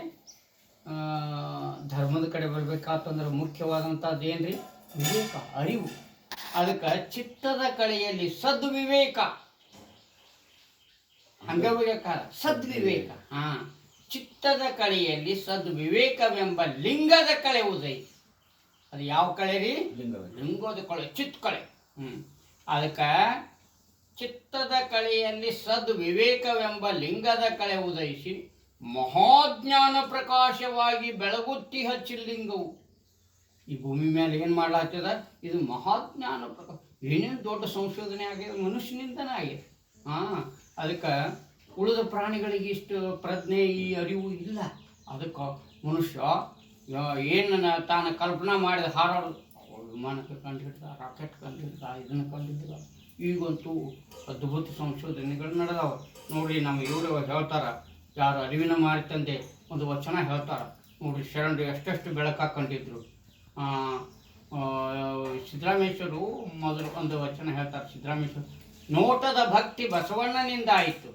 ಧರ್ಮದ ಕಡೆ ಬರ್ಬೇಕಾತಂದ್ರೆ ಮುಖ್ಯವಾದಂಥದ್ದು ಏನ್ರಿ? ವಿವೇಕ, ಅರಿವು. ಅದಕ್ಕೆ ಚಿತ್ತದ ಕಳೆಯಲ್ಲಿ ಸದ್ವಿವೇಕ, ಅಂಗವಿವೇಕ, ಸದ್ವಿವೇಕ. ಚಿತ್ತದ ಕಳೆಯಲ್ಲಿ ಸದ್ವಿವೇಕವೆಂಬ ಲಿಂಗದ ಕಳೆ ಉದಯಿಸಿ. ಅದು ಯಾವ ಕಳೆ ರೀ? ಲಿಂಗದ ಕಳೆ, ಚಿತ್ತ ಕಳೆ. ಅದಕ್ಕೆ ಚಿತ್ತದ ಕಳೆಯಲ್ಲಿ ಸದ್ವಿವೇಕವೆಂಬ ಲಿಂಗದ ಕಳೆ ಉದಯಿಸಿ ಮಹಾಜ್ಞಾನ ಪ್ರಕಾಶವಾಗಿ ಬೆಳಗುತ್ತಿ ಹಚ್ಚಿಲಿಂಗವು. ಈ ಭೂಮಿ ಮೇಲೆ ಏನು ಮಾಡ್ಲಾಗ್ತದ? ಇದು ಮಹಾಜ್ಞಾನ ಪ್ರಕಾಶ. ಏನೇನು ದೊಡ್ಡ ಸಂಶೋಧನೆ ಆಗಿದೆ, ಮನುಷ್ಯನಿಂದನೇ ಆಗಿದೆ. ಅದಕ್ಕೆ ಉಳಿದ ಪ್ರಾಣಿಗಳಿಗೆ ಇಷ್ಟು ಪ್ರಜ್ಞೆ, ಈ ಅರಿವು ಇಲ್ಲ. ಅದಕ್ಕೆ ಮನುಷ್ಯ ಏನು ತಾನು ಕಲ್ಪನಾ ಮಾಡಿದ ಹಾರಾಡೋದು, ವಿಮಾನಕ್ಕೆ ಕಂಡುಹಿಡ್ದ, ರಾಕೆಟ್ ಕಂಡುಹಿಡ್ದ, ಇದನ್ನು ಕಂಡುಹಿಡ್ದ. ಈಗಂತೂ ಅದ್ಭುತ ಸಂಶೋಧನೆಗಳು ನಡೆದವ ನೋಡ್ರಿ. ನಮ್ಮ ಇವರು ಹೇಳ್ತಾರ, ಯಾರು ಅರಿವಿನ ಮಾರಿತಂದೆ ಒಂದು ವಚನ ಹೇಳ್ತಾರ ನೋಡ್ರಿ. ಶರಣರು ಎಷ್ಟೆಷ್ಟು ಬೆಳಕಾಗಿ ಕಂಡಿದ್ರು. ಸಿದ್ದರಾಮೇಶ್ವರು ಮೊದಲು ಒಂದು ವಚನ ಹೇಳ್ತಾರೆ. ಸಿದ್ದರಾಮೇಶ್ವರ, ನೋಟದ ಭಕ್ತಿ ಬಸವಣ್ಣನಿಂದ ಆಯಿತು.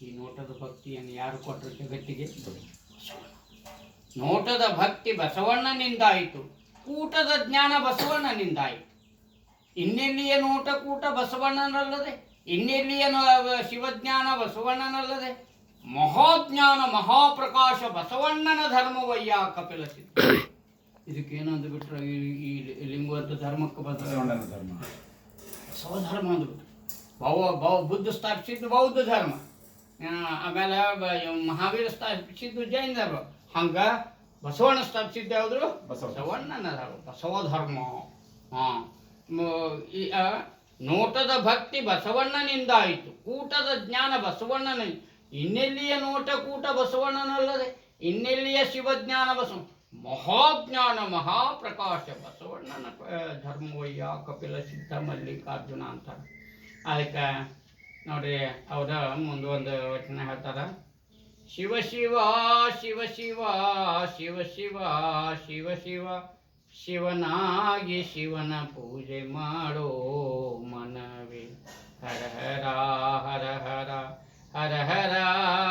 ಈ ನೋಟದ ಭಕ್ತಿಯನ್ನು ಯಾರು ಕೊಟ್ಟರು ಜಗತ್ತಿಗೆ? ನೋಟದ ಭಕ್ತಿ ಬಸವಣ್ಣನಿಂದ ಆಯಿತು, ಕೂಟದ ಜ್ಞಾನ ಬಸವಣ್ಣನಿಂದಾಯಿತು. ಇನ್ನೆಲ್ಲಿಯ ನೋಟ ಕೂಟ ಬಸವಣ್ಣನಲ್ಲದೆ, ಇನ್ನೆಲ್ಲಿಯ ಶಿವಜ್ಞಾನ ಬಸವಣ್ಣನಲ್ಲದೆ, ಮಹಾಜ್ಞಾನ ಮಹಾಪ್ರಕಾಶ ಬಸವಣ್ಣನ ಧರ್ಮವಯ್ಯ ಕಪಿಲ ಸಿದ್ಧ. ಇದಕ್ಕೇನಂದು ಬಿಟ್ರೆ ಈ ಲಿಂಗವಂತ ಧರ್ಮಕ್ಕೆ ಬಸವಣ್ಣನ ಧರ್ಮ, ಬಸವ ಧರ್ಮ ಅಂದ್ಬಿಟ್ರು. ಬುದ್ಧ ಸ್ಥಾಪಿಸಿದ್ದು ಬೌದ್ಧ ಧರ್ಮ, ಆಮೇಲೆ ಮಹಾವೀರ ಸ್ಥಾಪಿಸಿದ್ದು ಜೈನ ಧರ್ಮ. ಹಂಗ ಬಸವಣ್ಣ ಸ್ಥಾಪಿಸಿದ್ದು ಯಾವುದು? ಬಸವಣ್ಣನ ಧರ್ಮ, ಬಸವ ಧರ್ಮ. ನೋಟದ ಭಕ್ತಿ ಬಸವಣ್ಣನಿಂದ ಆಯಿತು, ಕೂಟದ ಜ್ಞಾನ ಬಸವಣ್ಣನ. ಇನ್ನೆಲ್ಲಿಯ ನೋಟ ಕೂಟ ಬಸವಣ್ಣನಲ್ಲದೆ, ಇನ್ನೆಲ್ಲಿಯ ಶಿವಜ್ಞಾನ ಬಸವ. ಮಹಾಜ್ಞಾನ ಮಹಾಪ್ರಕಾಶ ಬಸವಣ್ಣನ ಧರ್ಮವಯ್ಯ ಕಪಿಲ ಸಿದ್ಧ ಮಲ್ಲಿಕಾರ್ಜುನ ಅಂತಾರೆ. ಅದಕ್ಕೆ ನೋಡ್ರಿ, ಅವರ ಮುಂದೊಂದು ವಚನ ಹೇಳ್ತಾರ. ಶಿವ ಶಿವ ಶಿವ ಶಿವ ಶಿವ ಶಿವ ಶಿವ ಶಿವ ಶಿವನಾಗಿ ಶಿವನ ಪೂಜೆ ಮಾಡೋ ಮನವೇ. ಹರ ಹರ ಹರ ಹರ ಹರ ಹರ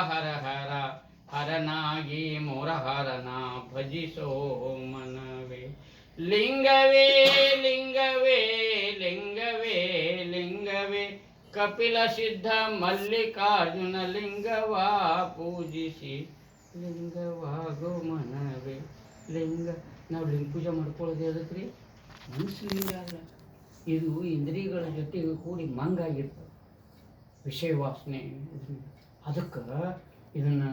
ಹರ ಹರ ಹರನಾಗಿ ಮೊರಹರನ ಭಜಿಸೋ ಮನವೇ. ಲಿಂಗವೇ ಲಿಂಗವೇ ಲಿಂಗವೇ ಲಿಂಗವೇ ಕಪಿಲ ಸಿದ್ಧ ಮಲ್ಲಿಕಾರ್ಜುನ ಲಿಂಗವ ಪೂಜಿಸಿ ಲಿಂಗವಾಗೋ ಮನವೇ. ಲಿಂಗ ನಾವು ಲಿಂಗ ಪೂಜೆ ಮಾಡ್ಕೊಳ್ಳೋದು ಅದಕ್ಕೆ ರೀ, ಮನಸ್ಸು ಲಿಂಗ ಅಲ್ಲ. ಇದು ಇಂದ್ರಿಯಗಳ ಜೊತೆಗೆ ಕೂಡಿ ಮಂಗಾಗಿರ್ತದೆ, ವಿಷಯ ವಾಸನೆ. ಅದಕ್ಕೆ ಇದನ್ನು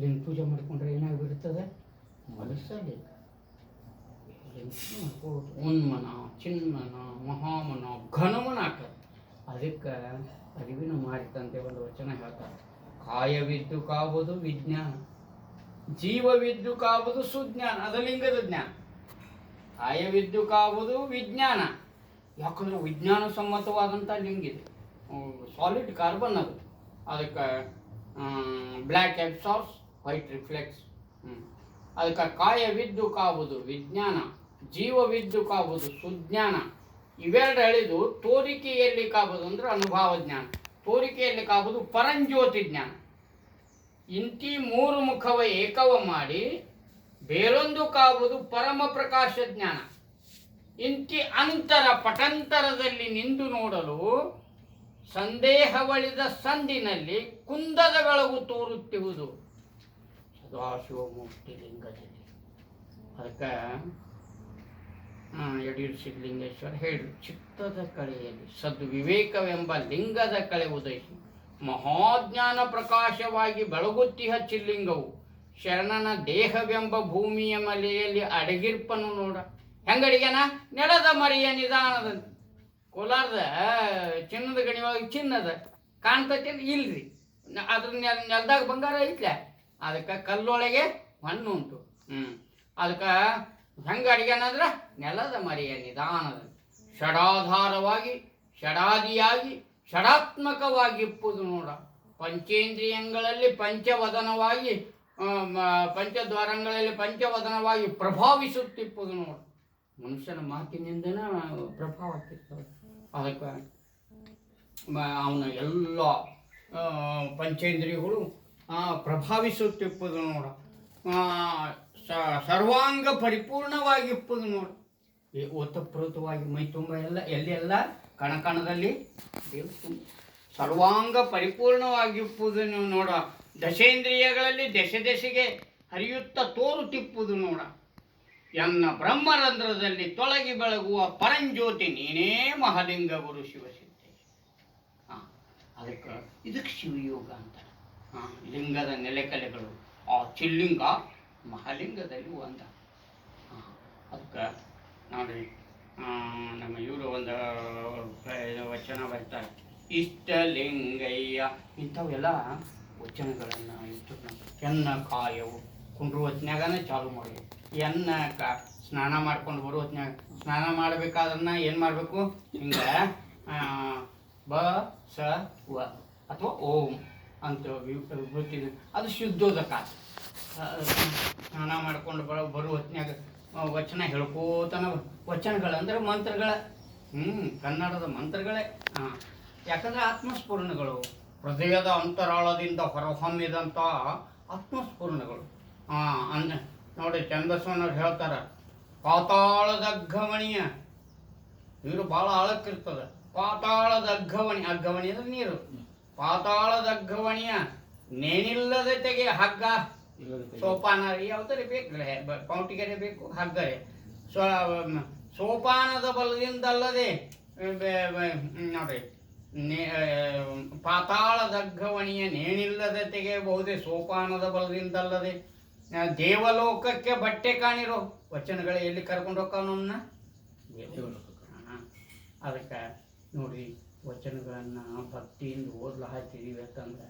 ಲಿಂಗ ಪೂಜೆ ಮಾಡಿಕೊಂಡ್ರೆ ಏನಾಗಿಬಿಡ್ತದೆ? ಮನಸ್ಸಲ್ಲಿ ಉನ್ಮನ, ಚಿನ್ಮನ, ಮಹಾಮನ, ಘನಮನ ಆಗ್ತದೆ. ಅದಕ್ಕೆ ಅರಿವಿನ ಮಾರಿತಂತೆ ಒಂದು ವಚನ ಹೇಳ್ತಾರೆ. ಕಾಯವಿದ್ದು ಕಾವುದು ವಿಜ್ಞಾನ, ಜೀವವಿದ್ದು ಕಾವುದು ಸುಜ್ಞಾನ. ಅದು ಲಿಂಗದ ಜ್ಞಾನ. ಕಾಯವಿದ್ದು ಕಾವುದು ವಿಜ್ಞಾನ, ಯಾಕಂದ್ರೆ ವಿಜ್ಞಾನ ಸಮ್ಮತವಾದಂಥ ಲಿಂಗ ಇದೆ. ಸಾಲಿಡ್ ಕಾರ್ಬನ್ ಅದು. ಅದಕ್ಕೆ ಬ್ಲ್ಯಾಕ್ ಅಬ್ಸಾರ್ಬ್ಸ್, ವೈಟ್ ರಿಫ್ಲೆಕ್ಟ್ಸ್. ಅದಕ್ಕೆ ಕಾಯವಿದ್ದು ಕಾವುದು ವಿಜ್ಞಾನ, ಜೀವವಿದ್ದು ಕಾವುದು ಸುಜ್ಞಾನ. ಇವೆರಡು ಹೇಳಿದು ತೋರಿಕೆಯಲ್ಲಿ ಕಾಬುದು ಅಂದ್ರೆ ಅನುಭವ ಜ್ಞಾನ, ತೋರಿಕೆಯಲ್ಲಿ ಕಾಬುದು ಪರಂಜ್ಯೋತಿ ಜ್ಞಾನ. ಇಂತಿ ಮೂರು ಮುಖವ ಏಕವ ಮಾಡಿ ಬೇರೊಂದು ಕಾಬುದು ಪರಮ ಪ್ರಕಾಶ ಜ್ಞಾನ. ಇಂತಿ ಅಂತರ ಪಟಂತರದಲ್ಲಿ ನಿಂದು ನೋಡಲು ಸಂದೇಹವಳಿದ ಸಂದಿನಲ್ಲಿ ಕುಂದದ ಬೆಳಗು ತೋರುತ್ತಿರುವುದು ಸದಾಶಿವಮೂರ್ತಿ ಲಿಂಗದಲ್ಲಿ. ಅದಕ್ಕೆ ಯಡಿಯೂರು ಸಿದ್ಧಲಿಂಗೇಶ್ವರ ಹೇಳಿದ್ರು, ಚಿತ್ತದ ಕಳೆಯಲ್ಲಿ ಸದ್ವಿವೇಕವೆಂಬ ಲಿಂಗದ ಕಳೆ ಉದಯಿಸಿ ಮಹಾಜ್ಞಾನ ಪ್ರಕಾಶವಾಗಿ ಬೆಳಗುತ್ತಿ ಹಚ್ಚಿಲಿಂಗವು ಶರಣನ ದೇಹವೆಂಬ ಭೂಮಿಯ ಮಲೆಯಲ್ಲಿ ಅಡಗಿರ್ಪನು ನೋಡ. ಹೆಂಗಡಿಗೆನ? ನೆಲದ ಮರಿಯ ನಿಧಾನದಂತೆ. ಕೋಲಾರದ ಚಿನ್ನದ ಗಣಿ ಒಳಗೆ ಚಿನ್ನದ ಕಾಣ್ತೈತಿ ಇಲ್ರಿ, ಅದ್ರ ನೆಲದಾಗ ಬಂಗಾರ ಐತ್ಲ. ಅದಕ್ಕೆ ಕಲ್ಲೊಳಗೆ ಮಣ್ಣು ಉಂಟು. ಅದಕ್ಕೆ ಹೆಂಗೆ ಅಡಿಗೆನಂದ್ರೆ ನೆಲದ ಮರಿಯ ನಿಧಾನದಂತೆ ಷಡಾಧಾರವಾಗಿ ಷಡಾದಿಯಾಗಿ ಷಡಾತ್ಮಕವಾಗಿ ಇಪ್ಪುದು ನೋಡ. ಪಂಚೇಂದ್ರಿಯಗಳಲ್ಲಿ ಪಂಚವದನವಾಗಿ, ಪಂಚದ್ವಾರಗಳಲ್ಲಿ ಪಂಚವದನವಾಗಿ ಪ್ರಭಾವಿಸುತ್ತಿಪ್ಪುದು ನೋಡ. ಮನುಷ್ಯನ ಮಾತಿನಿಂದನೇ ಪ್ರಭಾವ ಆಗ್ತಿರ್ತದೆ. ಅದಕ್ಕೆ ಅವನ ಎಲ್ಲ ಪಂಚೇಂದ್ರಿಯಗಳು ಪ್ರಭಾವಿಸುತ್ತಿಪ್ಪದು ನೋಡ. ಸರ್ವಾಂಗ ಪರಿಪೂರ್ಣವಾಗಿಪ್ಪದು ನೋಡು. ಓತಪ್ರೋತವಾಗಿ ಮೈ ತುಂಬ ಎಲ್ಲ ಕಣಕಣದಲ್ಲಿ ದೇವ್ ತುಂಬ ಸರ್ವಾಂಗ ಪರಿಪೂರ್ಣವಾಗಿಪ್ಪುದು ನೋಡ. ದಶೇಂದ್ರಿಯಗಳಲ್ಲಿ ದೆಸೆಗೆ ಹರಿಯುತ್ತ ತೋರುತ್ತಿಪ್ಪುದು ನೋಡ. ಎನ್ನ ಬ್ರಹ್ಮರಂಧ್ರದಲ್ಲಿ ತೊಳಗಿ ಬೆಳಗುವ ಪರಂಜ್ಯೋತಿ ನೀನೇ ಮಹಾಲಿಂಗ ಗುರು ಶಿವಸಿದ್ದೇಶ. ಅದಕ್ಕೆ ಇದಕ್ಕೆ ಶಿವಯೋಗ ಅಂತ. ಲಿಂಗದ ನೆಲೆಕಲೆಗಳು ಆ ಚಿಲ್ಲಿಂಗ ಮಹಾಲಿಂಗದಲ್ಲಿ ಒಂದ. ಅದಕ್ಕೆ ನೋಡಿ ನಮ್ಮ ಇವರು ಒಂದು ವಚನ ಬರ್ತಾರೆ, ಇಷ್ಟಲಿಂಗಯ್ಯ. ಇಂಥವೆಲ್ಲ ವಚನಗಳನ್ನು ಇಟ್ಟು ಎನ್ನ ಕಾಯವು ಕುಂಡ್ರು ಹೊತ್ನ್ಯಾಗನ ಚಾಲು ಮಾಡಬೇಕು. ಸ್ನಾನ ಮಾಡ್ಕೊಂಡು ಬರೋ ಹೊತ್ನ್ಯಾಗ ಸ್ನಾನ ಮಾಡಬೇಕಾದ್ರನ್ನ ಏನು ಮಾಡಬೇಕು? ಹಿಂಗೆ ಬ ಸ ವ ಅಥವಾ ಓಂ ಅಂತ ವಿಭೂತಿ, ಅದು ಶುದ್ಧೋದಕ. ಸ್ನಾನ ಮಾಡ್ಕೊಂಡು ಬರೋ ಹೊತ್ನ್ಯಾಗ ವಚನ ಹೇಳ್ಕೋತನ. ವಚನಗಳಂದ್ರೆ ಮಂತ್ರಗಳ, ಕನ್ನಡದ ಮಂತ್ರಗಳೇ. ಯಾಕಂದ್ರೆ ಆತ್ಮಸ್ಫೂರ್ಣಗಳು, ಹೃದಯದ ಅಂತರಾಳದಿಂದ ಹೊರಹೊಮ್ಮಿದಂಥ ಆತ್ಮಸ್ಫೂರ್ಣಗಳು. ನೋಡಿ, ಚನ್ನಬಸವಣ್ಣವ್ರು ಹೇಳ್ತಾರ, ಪಾತಾಳದ ಅಗ್ಗವಣಿಯ ನೀರು ಭಾಳ ಆಳಕ್ಕಿರ್ತದೆ. ಪಾತಾಳದ ಅಗ್ಗವಣಿ ಅಂದ್ರೆ ನೀರು. ಪಾತಾಳದ ಅಗ್ಗವಣಿಯ ನೇಣಿಲ್ಲದೆ ತೆಗೆ ಹಗ್ಗ ಸೋಪಾನ ಯಾವ್ದರೆ ಬೇಕು, ಪೌಟಿಗೆರೆ ಬೇಕು, ಹಗ್ಗರೆ ಸೋಪಾನದ ಬಲದಿಂದಲ್ಲದೆ ನೋಡ್ರಿ, ಪಾತಾಳದಗ್ಗವಣಿಯ ನೇಣಿಲ್ಲದೆ ತೆಗೆಯಬಹುದೇ ಸೋಪಾನದ ಬಲದಿಂದಲ್ಲದೆ. ದೇವಲೋಕಕ್ಕೆ ಬಟ್ಟೆ ಕಾಣಿರೋ ವಚನಗಳು ಎಲ್ಲಿ ಕರ್ಕೊಂಡು ಹೋಗ್ತಾವ ನಮ್ಮನ್ನ? ಅದಕ್ಕೆ ನೋಡ್ರಿ, ವಚನಗಳನ್ನು ಭಕ್ತಿಯಿಂದ ಓದ್ಲಾಗ್ತಿದೀವಿ ಅಂತಂದ್ರೆ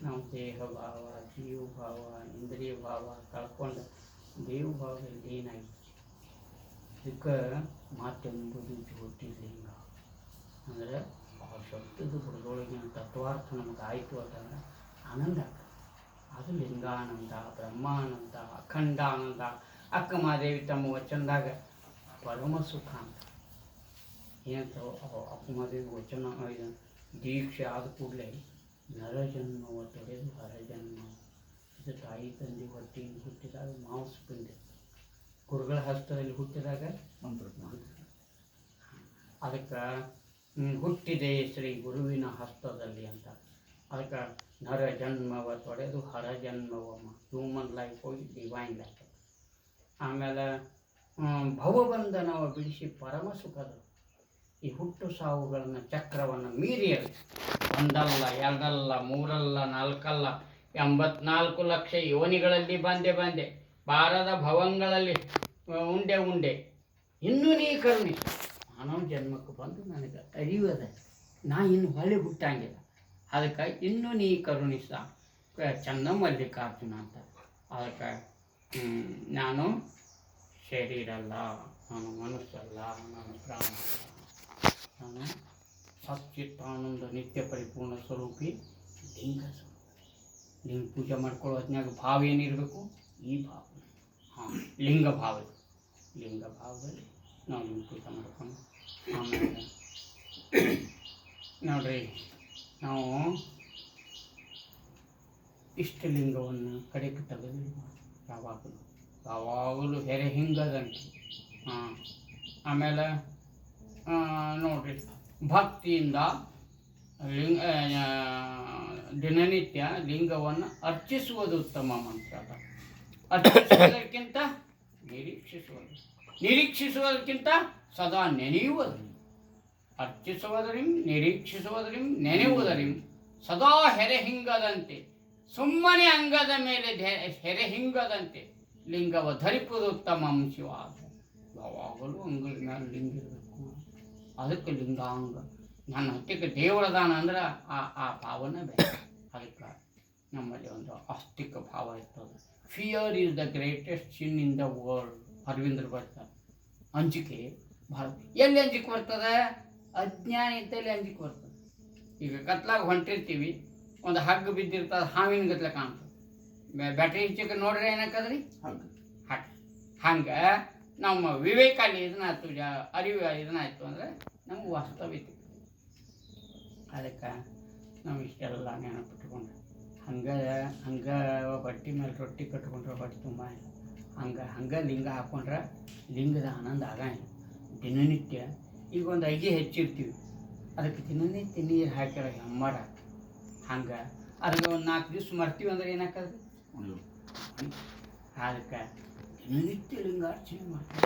ನಾವು ದೇಹ ಭಾವ, ಜೀವ ಭಾವ, ಇಂದ್ರಿಯ ಭಾವ ಕಳ್ಕೊಂಡು ದೇವ ಭಾವದಲ್ಲಿ ಏನಾಗಿತ್ತು. ಇದಕ್ಕೆ ಮಾತೆಂಬುದು ಜ್ಯೋತಿರ್ಲಿಂಗ ಅಂದರೆ ಆ ಶಬ್ದದ ಬುಡದೊಳಗಿನ ತತ್ವಾರ್ಥ ನಮ್ಗೆ ಆಯಿತು ಅಂತಂದ್ರೆ ಆನಂದ ಆಗ್ತದೆ. ಅದು ಲಿಂಗಾನಂದ, ಬ್ರಹ್ಮಾನಂದ, ಅಖಂಡಾನಂದ. ಅಕ್ಕ ಮಹಾದೇವಿ ತಮ್ಮ ವಚನದಾಗ ಪರಮ ಸುಖ ಅಂತ ಏನಂತ ಅಕ್ಕ ಮಹಾದೇವಿ ವಚನ ದೀಕ್ಷೆ ಆದ ಕೂಡಲೇ ನರಜನ್ಮವ ತೊಡೆದು ಹರಜನ್ಮ. ಇದು ತಾಯಿ ತಂದೆ ಹೊಟ್ಟೆಯಿಂದ ಹುಟ್ಟಿದಾಗ ಮಾಂಸ ಪಿಂಡ, ಗುರುಗಳ ಹಸ್ತದಲ್ಲಿ ಹುಟ್ಟಿದಾಗ ಅದಕ್ಕೆ ಹುಟ್ಟಿದೆ ಶ್ರೀ ಗುರುವಿನ ಹಸ್ತದಲ್ಲಿ ಅಂತ. ಅದಕ್ಕೆ ನರ ಜನ್ಮವ ತೊಡೆದು ಹರ ಜನ್ಮವ, ಹ್ಯೂಮನ್ ಲೈಫ್ ಹೋಗಿ ಡಿವೈನ್ ಲೈಫ್. ಆಮೇಲೆ ಭವಬಂಧನವ ಬಿಡಿಸಿ ಪರಮ ಸುಖದ ಈ ಹುಟ್ಟು ಸಾವುಗಳನ್ನು ಚಕ್ರವನ್ನು ಮೀರಿಯದು. ಒಂದಲ್ಲ, ಎರಡಲ್ಲ, ಮೂರಲ್ಲ, ನಾಲ್ಕಲ್ಲ, 84 ಲಕ್ಷ ಯೋನಿಗಳಲ್ಲಿ ಬಂದೆ ಬಾರದ ಭವಂಗಳಲ್ಲಿ ಉಂಡೆ ಇನ್ನೂ ನೀ ಕರುಣಿಸು. ಮಾನವ ಜನ್ಮಕ್ಕೆ ಬಂದು ನನಗೆ ಅರಿವದ, ನಾ ಇನ್ನು ಹೊಳೆ ಹುಟ್ಟಂಗಿಲ್ಲ, ಅದಕ್ಕೆ ಇನ್ನೂ ನೀ ಕರುಣಿಸ ಚನ್ನ ಮಲ್ಲಿಕಾರ್ಜುನ ಅಂತ. ಅದಕ್ಕೆ ನಾನು ಶರೀರ ಅಲ್ಲ, ನಾನು ಮನಸ್ಸಲ್ಲ, ನಾನು ಪ್ರಾಣ, ನಾನು ಸಚ್ಚಿತ್ತಾನಂದ ನಿತ್ಯ ಪರಿಪೂರ್ಣ ಸ್ವರೂಪಿ ಲಿಂಗ ಸ್ವರೂಪಿ. ಲಿಂಗ ಪೂಜೆ ಮಾಡ್ಕೊಳ್ಳೋ ಹೊತ್ನ್ಯಾಗ ಭಾವ ಏನಿರಬೇಕು? ಈ ಭಾವ, ಲಿಂಗ ಭಾವದಲ್ಲಿ ನಾವು ಲಿಂಗ ಪೂಜೆ ಮಾಡ್ಕೊಂಡು ಆಮೇಲೆ ನೋಡ್ರಿ, ನಾವು ಇಷ್ಟಲಿಂಗವನ್ನು ಕಡೆಗೆ ತೆಗೆದು ಯಾವಾಗಲೂ ಹೆರೆ ಹಿಂಗದಂತೆ. ಆಮೇಲೆ ನೋಡ್ರಿ, ಭಕ್ತಿಯಿಂದ ದಿನನಿತ್ಯ ಲಿಂಗವನ್ನು ಅರ್ಚಿಸುವುದು ಉತ್ತಮ ಮಂತ್ರ. ಅರ್ಚಿಸುವುದಕ್ಕಿಂತ ನಿರೀಕ್ಷಿಸುವುದಕ್ಕಿಂತ ಸದಾ ನೆನೆಯುವುದು. ಅರ್ಚಿಸುವುದರಿಂ ನಿರೀಕ್ಷಿಸುವುದರಿಂ ನೆನೆಯುವುದರಿಂ ಸದಾ ಹೆರೆ ಹಿಂಗದಂತೆ, ಸುಮ್ಮನೆ ಅಂಗದ ಮೇಲೆ ಹೆರೆ ಹಿಂಗದಂತೆ ಲಿಂಗವ ಧರಿಪುವುದು ಉತ್ತಮ ಶಿವ. ಯಾವಾಗಲೂ ಅಂಗದ ಮೇಲೆ ಲಿಂಗ ಇರಬೇಕು. ಅದಕ್ಕೆ ಲಿಂಗಾಂಗ ನನ್ನ ಹತ್ತಿಕ್ಕೆ ದೇವರದಾನ ಅಂದ್ರೆ ಆ ಭಾವನೆ ಬೇರೆ. ಅದಕ್ಕೆ ನಮ್ಮಲ್ಲಿ ಒಂದು ಆಸ್ತಿಕ ಭಾವ ಇರ್ತದೆ. Fear is the greatest sin in the world. ಅರವಿಂದ್ರ ಬರ್ತಾರೆ. ಅಂಜಿಕೆ ಭಾಳ. ಎಲ್ಲಿ ಅಂಜಿಕೆ ಬರ್ತದೆ? ಅಜ್ಞಾನ ಇದ್ದಲ್ಲಿ ಅಂಜಿಕೆ ಬರ್ತದೆ. ಈಗ ಕತ್ಲಾಗ ಹೊಂಟಿರ್ತೀವಿ, ಒಂದು ಹಗ್ಗ ಬಿದ್ದಿರ್ತದೆ, ಹಾವಿನ ಗತ್ಲೆ ಕಾಣ್ತದೆ. ಬ್ಯಾಟ್ರಿ ಹೆಚ್ಚಕ್ಕೆ ನೋಡ್ರೆ ಏನಾಕದ್ರಿ? ಹಂಗೆ ನಮ್ಮ ವಿವೇಕಾಲಿ ಇದನ್ನಾಯ್ತು, ಅರಿವು ಇದನ್ನಾಯ್ತು ಅಂದರೆ ನಮ್ಗೆ ವಾಸ್ತವಿಕ. ಅದಕ್ಕೆ ನಾವು ಇಷ್ಟೆಲ್ಲ ನೆನಪಿಟ್ಕೊಂಡು ಹಂಗೆ ಹೊಟ್ಟೆ ಮೇಲೆ ರೊಟ್ಟಿ ಕಟ್ಕೊಂಡ್ರೆ ಹೊಟ್ಟೆ ತುಂಬ ಇಲ್ಲ. ಹಂಗೆ ಲಿಂಗ ಹಾಕ್ಕೊಂಡ್ರೆ ಲಿಂಗದ ಆನಂದ ಆಗಂಗಿಲ್ಲ. ದಿನನಿತ್ಯ ಈಗ ಒಂದು ಅಗಿ ಹೆಚ್ಚಿರ್ತೀವಿ, ಅದಕ್ಕೆ ದಿನನಿತ್ಯ ನೀರು ಹಾಕಿರೋ ಹೆಮ್ಮರ ಹಂಗೆ ಅದಕ್ಕೆ ಒಂದು 4 ದಿವ್ಸ ಮರ್ತೀವಿ ಅಂದ್ರೆ ಏನಾಗ್ತದೆ? ಅದಕ್ಕೆ ದಿನನಿತ್ಯ ಲಿಂಗಾರ್ಚನೆ ಮಾಡ್ಕೋತ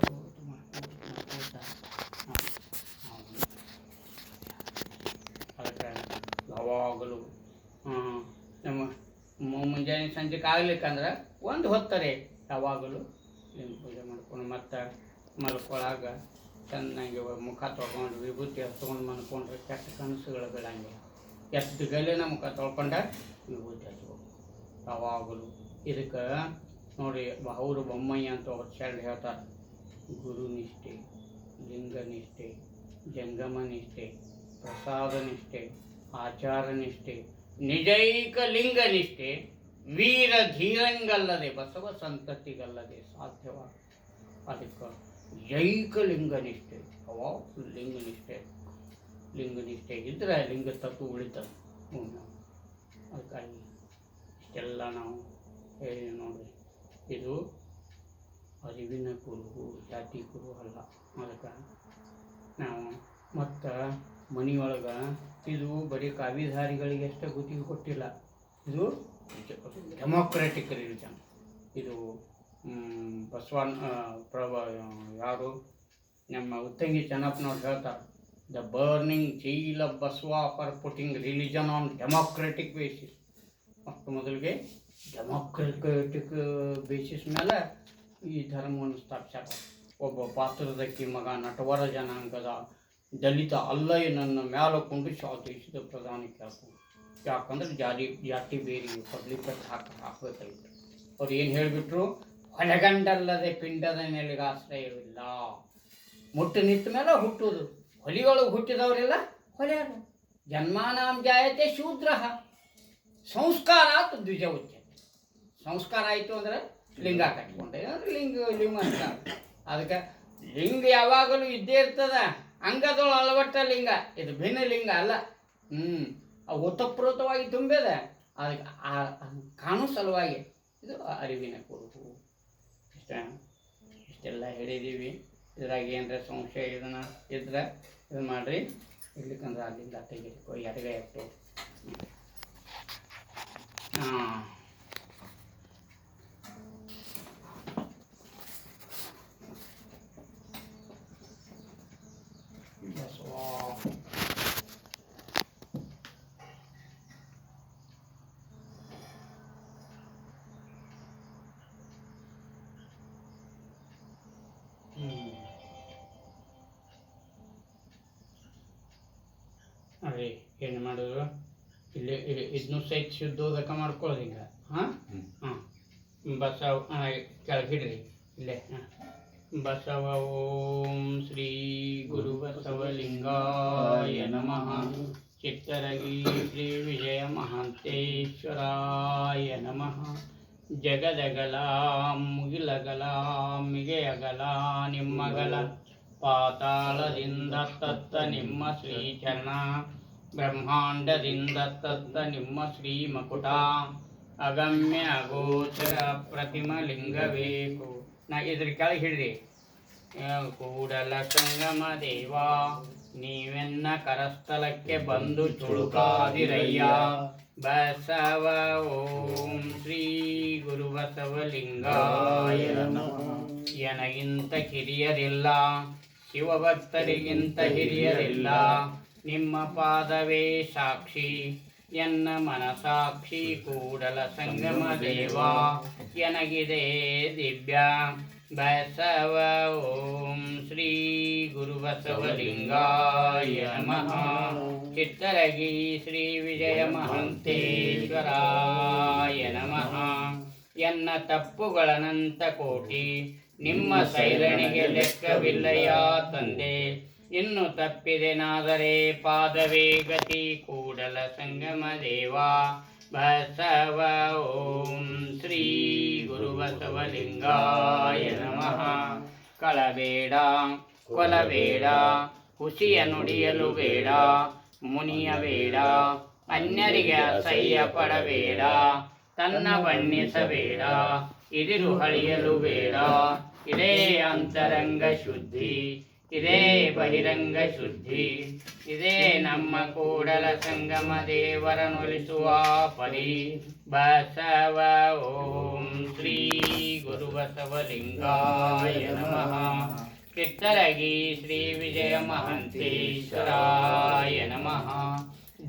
ಅದಕ್ಕೆ ಯಾವಾಗಲೂ ನಮ್ಮ ಮುಂಜಾನೆ ಸಂಜೆಗೆ ಆಗ್ಲಿಕ್ಕಂದ್ರೆ ಒಂದು ಹೊತ್ತಾರೆ ಯಾವಾಗಲೂ ಲಿಂಗ ಪೂಜೆ ಮಾಡ್ಕೊಂಡು ಮತ್ತು ಮಲ್ಕೊಳಾಗ ಚೆನ್ನಾಗಿ ಮುಖ ತೊಳ್ಕೊಂಡು ವಿಭೂತಿ ಹಚ್ಕೊಂಡು ಮಲ್ಕೊಂಡ್ರೆ ಕೆಟ್ಟ ಕನಸುಗಳು ಬೀಳಂಗಿಲ್ಲ. ಎದ್ದು ಗಲಿನ ಮುಖ ತೊಳ್ಕೊಂಡ ವಿಭೂತಿ ಹಚ್ಬೇಕು ಯಾವಾಗಲೂ. ಇದಕ್ಕೆ ನೋಡಿ ಅವರು ಬೊಮ್ಮಯ್ಯ ಅಂತ ಅವ್ರು ಶರಣ ಹೇಳ್ತಾರೆ, ಗುರುನಿಷ್ಠೆ, ಲಿಂಗನಿಷ್ಠೆ, ಜಂಗಮನಿಷ್ಠೆ, ಪ್ರಸಾದನಿಷ್ಠೆ, ಆಚಾರನಿಷ್ಠೆ, ನಿಜೈಕ ಲಿಂಗನಿಷ್ಠೆ, ವೀರ ಧೀರಂಗಲ್ಲದೆ ಬಸವ ಸಂತತಿಗಲ್ಲದೆ ಸಾಧ್ಯವಾಗ. ಅದಕ್ಕೆ ಜೈಕ ಲಿಂಗನಿಷ್ಠೆ, ಯಾವಾಗ ಲಿಂಗನಿಷ್ಠೆ ಇದ್ರೆ ಲಿಂಗ ತತ್ವ ಉಳಿತದೆ. ಅದಕ್ಕಾಗಿ ಇಷ್ಟೆಲ್ಲ ನಾವು ಹೇಳಿ ನೋಡ್ರಿ, ಇದು ಅರಿವಿನ ಕುರುಹು, ಜಾತಿ ಕುರುಹು ಅಲ್ಲ. ಅದಕ್ಕೆ ನಾವು ಮತ್ತು ಮನೆಯೊಳಗೆ ಇದು ಬರೀ ಕಾವಿಧಾರಿಗಳಿಗೆ ಅಷ್ಟೇ ಗುತ್ತಿಗೆ ಕೊಟ್ಟಿಲ್ಲ, ಇದು ಡೆಮೋಕ್ರೆಟಿಕ್ ರಿಲಿಜನ್. ಇದು ಯಾರು ನಮ್ಮ ಉತ್ತಂಗಿ ಚೆನ್ನಪ್ಪನವ್ರು ಹೇಳ್ತಾರೆ, the burning jail of Basava for putting religion on democratic basis. ಮತ್ತು ಮೊದಲಿಗೆ ಡೆಮೋಕ್ರೆಟಿಕ್ ಬೇಸಿಸ್ ಮೇಲೆ ಈ ಧರ್ಮವನ್ನು ಸ್ಥಾಪಿಸ್ಯಾರ. ಒಬ್ಬ ಪಾತ್ರದಕ್ಕಿ ಮಗ ನಟವರ ಜನಾಂಗದ ದಲಿತ ಅಲ್ಲಯ್ಯ ನನ್ನ ಮ್ಯಾಲ ಕುಂಡಿಸಿ ಆ ದೇಶದ ಪ್ರಧಾನಿ ಕೇಳ್ಕೊಂಡು, ಯಾಕಂದ್ರೆ ಜಾತಿ ಬೇರೆ ಪಬ್ಲಿಕ್ ಹಾಕಬೇಕಾಗಿತ್ತು. ಅವ್ರು ಏನು ಹೇಳಿಬಿಟ್ರು, ಹೊಲೆಗಂಡಲ್ಲದೆ ಪಿಂಡದ ನೆಲೆಗೆ ಆಶ್ರಯವಿಲ್ಲ. ಮುಟ್ಟು ನಿಂತ ಮೇಲೆ ಹುಟ್ಟುವುದು, ಹೊಲಿಯೊಳಗೆ ಹುಟ್ಟಿದವರೆಲ್ಲ ಹೊಲೆಯರು. ಜನ್ಮಾನಾಂ ಜಾಯತೆ ಶೂದ್ರ, ಸಂಸ್ಕಾರ ದ್ವಿಜ ಉಚ್ಯತೆ. ಸಂಸ್ಕಾರ ಆಯಿತು ಅಂದರೆ ಲಿಂಗ ಕಟ್ಕೊಂಡೆ ಅಂದ್ರೆ ಲಿಂಗ ಅಂತ. ಅದಕ್ಕೆ ಲಿಂಗ ಯಾವಾಗಲೂ ಇದ್ದೇ ಇರ್ತದ, ಅಂಗದೊಳ ಅಳವಟ್ಟ ಲಿಂಗ, ಇದು ಭಿನ್ನ ಲಿಂಗ ಅಲ್ಲ. ಓತಪ್ರೋತವಾಗಿ ತುಂಬಿದ, ಅದಕ್ಕೆ ಕಾಣೋ ಸಲುವಾಗಿ ಇದು ಅರಿವಿನ ಕುರುಹು. ಇಷ್ಟೆಲ್ಲ ಹೇಳಿದ್ದೀವಿ. ಇದ್ರಾಗ ಏನರ ಸಂಶಯ ಇದ್ರೆ ಇದು ಮಾಡಿರಿ, ಇರ್ಲಿಕ್ಕಂದ್ರೆ ಅಲ್ಲಿಂದ ತೆಗಿರಿಕೋ ಎಡಗೈ ಇಟ್ಟು. ಅದೇ ಏನು ಮಾಡೋದು, ಇಲ್ಲಿ ಇದನ್ನು ಸಹಿತ ಶುದ್ಧೋದಕ ಮಾಡ್ಕೊಳ್ಳೋದು ಹಿಂಗೆ. ಬಸವ ಕೆಳಗಿಡ್ರಿ ಇಲ್ಲೇ. ಬಸವ ಓಂ ಶ್ರೀ ಗುರು ಬಸವಲಿಂಗಾಯ ನಮಃ. ಚಿತ್ತರಗಿ ಶ್ರೀ ವಿಜಯ ಮಹಾಂತೇಶ್ವರಾಯ ನಮಃ. ಜಗದಗಲ ಮುಗಿಲಗಲ ಮಿಗೆಯಗಲ ನಿಮ್ಮಗಲ, ಪಾತಾಳದಿಂದ ತತ್ತ ನಿಮ್ಮ ಶ್ರೀಚರಣ, ಬ್ರಹ್ಮಾಂಡದಿಂದ ತತ್ತ ನಿಮ್ಮ ಶ್ರೀ ಮಕುಟ. ಅಗಮ್ಯ ಅಗೋಚರ ಪ್ರತಿಮ ಲಿಂಗಬೇಕು. ನಾ ಇದ್ರ ಕೆಳಗೆ ಹಿಡ್ರಿ. ಕೂಡಲ ಸಂಗಮ ದೇವ ನೀವೆನ್ನ ಕರಸ್ಥಲಕ್ಕೆ ಬಂದು ಚುಳುಕಾದಿರಯ್ಯ. ಬಸವ ಓಂ ಶ್ರೀ ಗುರು ಬಸವಲಿಂಗಾಯ ನಮಃ. ಎನಗಿಂತ ಹಿರಿಯರಿಲ್ಲ, ಶಿವಭಕ್ತರಿಗಿಂತ ಹಿರಿಯರಿಲ್ಲ. ನಿಮ್ಮ ಪಾದವೇ ಸಾಕ್ಷಿ, ಎನ್ನ ಮನಸಾಕ್ಷಿ. ಕೂಡಲ ಸಂಗಮ ದೇವ ಎನಗಿದೆ ದಿವ್ಯ. ಬಸವ ಓಂ ಶ್ರೀ ಗುರು ಬಸವಲಿಂಗಾಯ ನಮಃ. ಚಿತ್ತರಗಿ ಶ್ರೀ ವಿಜಯ ಮಹಾಂತೇಶ್ವರಾಯ ನಮಃ. ಎನ್ನ ತಪ್ಪುಗಳನಂತ ಕೋಟಿ, ನಿಮ್ಮ ಸೈರಣಿಗೆ ಲೆಕ್ಕವಿಲ್ಲಯ ತಂದೆ. ಇನ್ನು ತಪ್ಪಿದೆನಾದರೆ ಪಾದವೇ ಗತಿ. ಕೂಡಲ ಸಂಗಮ ದೇವ ಬಸವ ಓಂ ಶ್ರೀ ಗುರು ಬಸವಲಿಂಗಾಯ ನಮಃ. ಕಳಬೇಡ ಕೊಲಬೇಡ, ಹುಸಿಯ ನುಡಿಯಲು ಬೇಡ, ಮುನಿಯ ಬೇಡ ಅನ್ಯರಿಗೆ ಅಸಹ್ಯ ಪಡಬೇಡ, ತನ್ನ ಬಣ್ಣಿಸಬೇಡ, ಇದಿರು ಅಳಿಯಲು ಬೇಡ. ಇದೇ ಅಂತರಂಗ ಶುದ್ಧಿ, ಇದೇ ಬಹಿರಂಗ ಶುದ್ಧಿ, ಇದೇ ನಮ್ಮ ಕೂಡಲ ಸಂಗಮ ದೇವರನ್ನೊಲಿಸುವ ಪರಿ. ಬಸವ ಓಂ ಶ್ರೀ ಗುರು ಬಸವಲಿಂಗಾಯ ನಮಃ. ಕಿತ್ತರಗಿ ಶ್ರೀ ವಿಜಯ ಮಹಂತೇಶ್ವರಾಯ ನಮಃ.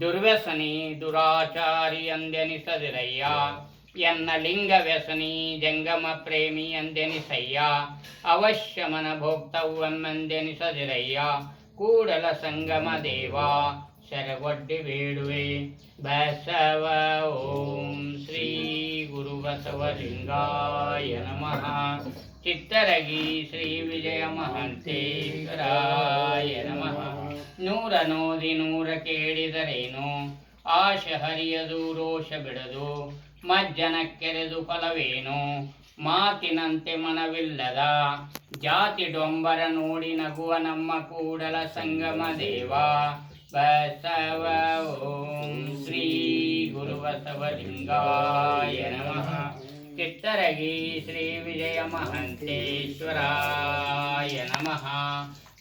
ದುರ್ವ್ಯಸನಿ ದುರಾಚಾರಿ ಎಂದೆನಿಸದಿರಯ್ಯ, ಎನ್ನ ಲಿಂಗ ವ್ಯಸನಿ ಜಂಗಮ ಪ್ರೇಮಿ ಎಂದೆನಿಸಯ್ಯ. ಅವಶ್ಯ ಮನ ಭೋಕ್ತವ್ಯಮೆಂದೆನಿಸದಿರಯ್ಯ, ಕೂಡಲ ಸಂಗಮ ದೇವ ಶರಗೊಡ್ಡಿ ಬೇಡುವೆ. ಬಸವ ಓಂ ಶ್ರೀ ಗುರು ಬಸವಲಿಂಗಾಯ ನಮಃ. ಚಿತ್ತರಗಿ ಶ್ರೀ ವಿಜಯ ಮಹಂತೇಶ್ವರಾಯ ನಮಃ. ನೂರ ನೋದಿ ನೂರ ಕೇಳಿದರೇನು, ಆಶೆ ಹರಿಯದು ರೋಷ ಬಿಡದು, ಮಜ್ಜನ ಕೆರೆದು ಫಲವೇನು. ಮಾತಿನಂತೆ ಮನವಿಲ್ಲದ ಜಾತಿ ಡೊಂಬರ ನೋಡಿ ನಗುವ ನಮ್ಮ ಕೂಡಲ ಸಂಗಮ ದೇವ. ಬಸವ ಓಂ ಶ್ರೀ ಗುರು ಬಸವಲಿಂಗಾಯ ನಮಃ. ಚಿತ್ತರಗಿ ಶ್ರೀ ವಿಜಯ ಮಹಂತೇಶ್ವರಾಯ ನಮಃ.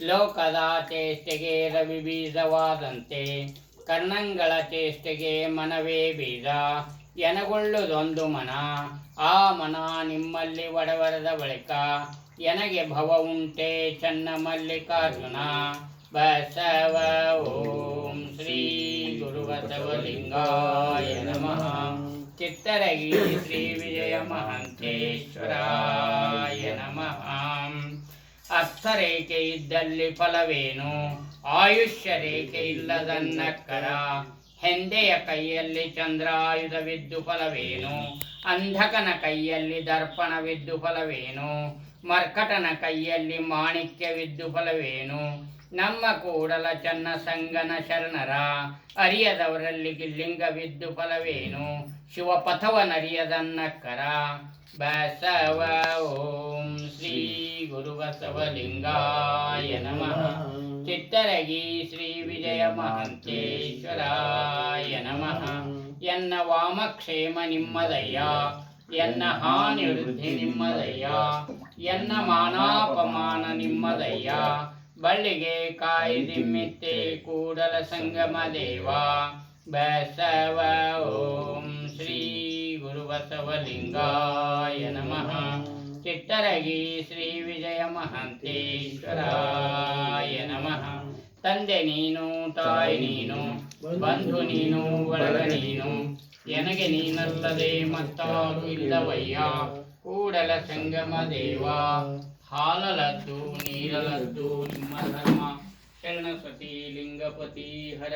ಲೋಕದ ಚೇಷ್ಟೆಗೆ ರವಿ ಬೀಜವಾದಂತೆ, ಕರ್ಣಂಗಳ ಚೇಷ್ಟೆಗೆ ಮನವೇ ಬೀಜ. ಎನಗೊಳ್ಳುದೊಂದು ಮನ, ಆ ಮನ ನಿಮ್ಮಲ್ಲಿ ಒಡವರದ ಬಳಿಕ, ಎನಗೆ ಭವ ಉಂಟೆ ಚನ್ನ ಮಲ್ಲಿಕಾರ್ಜುನ. ಬಸವ ಓಂ ಶ್ರೀ ಗುರು ಬಸವಲಿಂಗಾಯ ನಮಃ. ಚಿತ್ತರಗಿ ಶ್ರೀ ವಿಜಯ ಮಹಂತೇಶ್ವರಾಯ ನಮಃ. ಅರ್ಥರೇಖೆ ಇದ್ದಲ್ಲಿ ಫಲವೇನು, ಆಯುಷ್ಯ ರೇಖೆ ಇಲ್ಲದನ್ನಕ್ಕರ. ಹೆಂದೆಯ ಕೈಯಲ್ಲಿ ಚಂದ್ರಾಯುಧವಿದ್ದು ಫಲವೇನು, ಅಂಧಕನ ಕೈಯಲ್ಲಿ ದರ್ಪಣವಿದ್ದು ಫಲವೇನು. ಮರ್ಕಟನ ಕೈಯಲ್ಲಿ ಮಾಣಿಕ್ಯವಿದ್ದು ಫಲವೇನು. ನಮ್ಮ ಕೂಡಲ ಚನ್ನ ಸಂಗನ ಶರಣರ ಅರಿಯದವರಲ್ಲಿ ಲಿಂಗವಿದ್ದು ಫಲವೇನು. ಶಿವಪಥವನರಿಯದನ್ನಕ್ಕರ. ಬಸವ ಓಂ ಶ್ರೀ ಗುರು ಬಸವಲಿಂಗಾಯ ನಮಃ. ಚಿತ್ತರಗಿ ಶ್ರೀ ವಿಜಯ ಮಹಂತೇಶ್ವರಾಯ ನಮಃ. ಎನ್ನ ವಾಮಕ್ಷೇಮ ನಿಮ್ಮದಯ್ಯ, ಎನ್ನ ಹಾನಿ ವೃದ್ಧಿ ನಿಮ್ಮದಯ್ಯ, ಎನ್ನ ಮಾನಾಪಮಾನ ನಿಮ್ಮದಯ್ಯ. ಬಳ್ಳಿಗೆ ಕಾಯಿ ದಿಮ್ಮಿತ್ತೆ ಕೂಡಲ ಸಂಗಮ ದೇವ. ಬಸವ ಓಂ ಶ್ರೀ ಗುರು ಬಸವಲಿಂಗಾಯ ನಮಃ. ಚಿತ್ತರಗಿ ಶ್ರೀ ವಿಜಯ ಮಹಂತೇಶ್ವರಾಯ ನಮಃ. ತಂದೆ ನೀನು, ತಾಯಿ ನೀನು, ಬಂಧು ನೀನು, ಬಳಗ ನೀನು, ಎನಗೆ ನೀನಲ್ಲದೆ ಮತ್ತಾರು ಇಲ್ಲವಯ್ಯ. ಕೂಡಲ ಸಂಗಮ ದೇವ ಹಾಲಲದ್ದು ನೀರಲದ್ದು ನಿಮ್ಮ ಧರ್ಮ. ಶರಣ ಸತಿ ಲಿಂಗಪತಿ ಹರ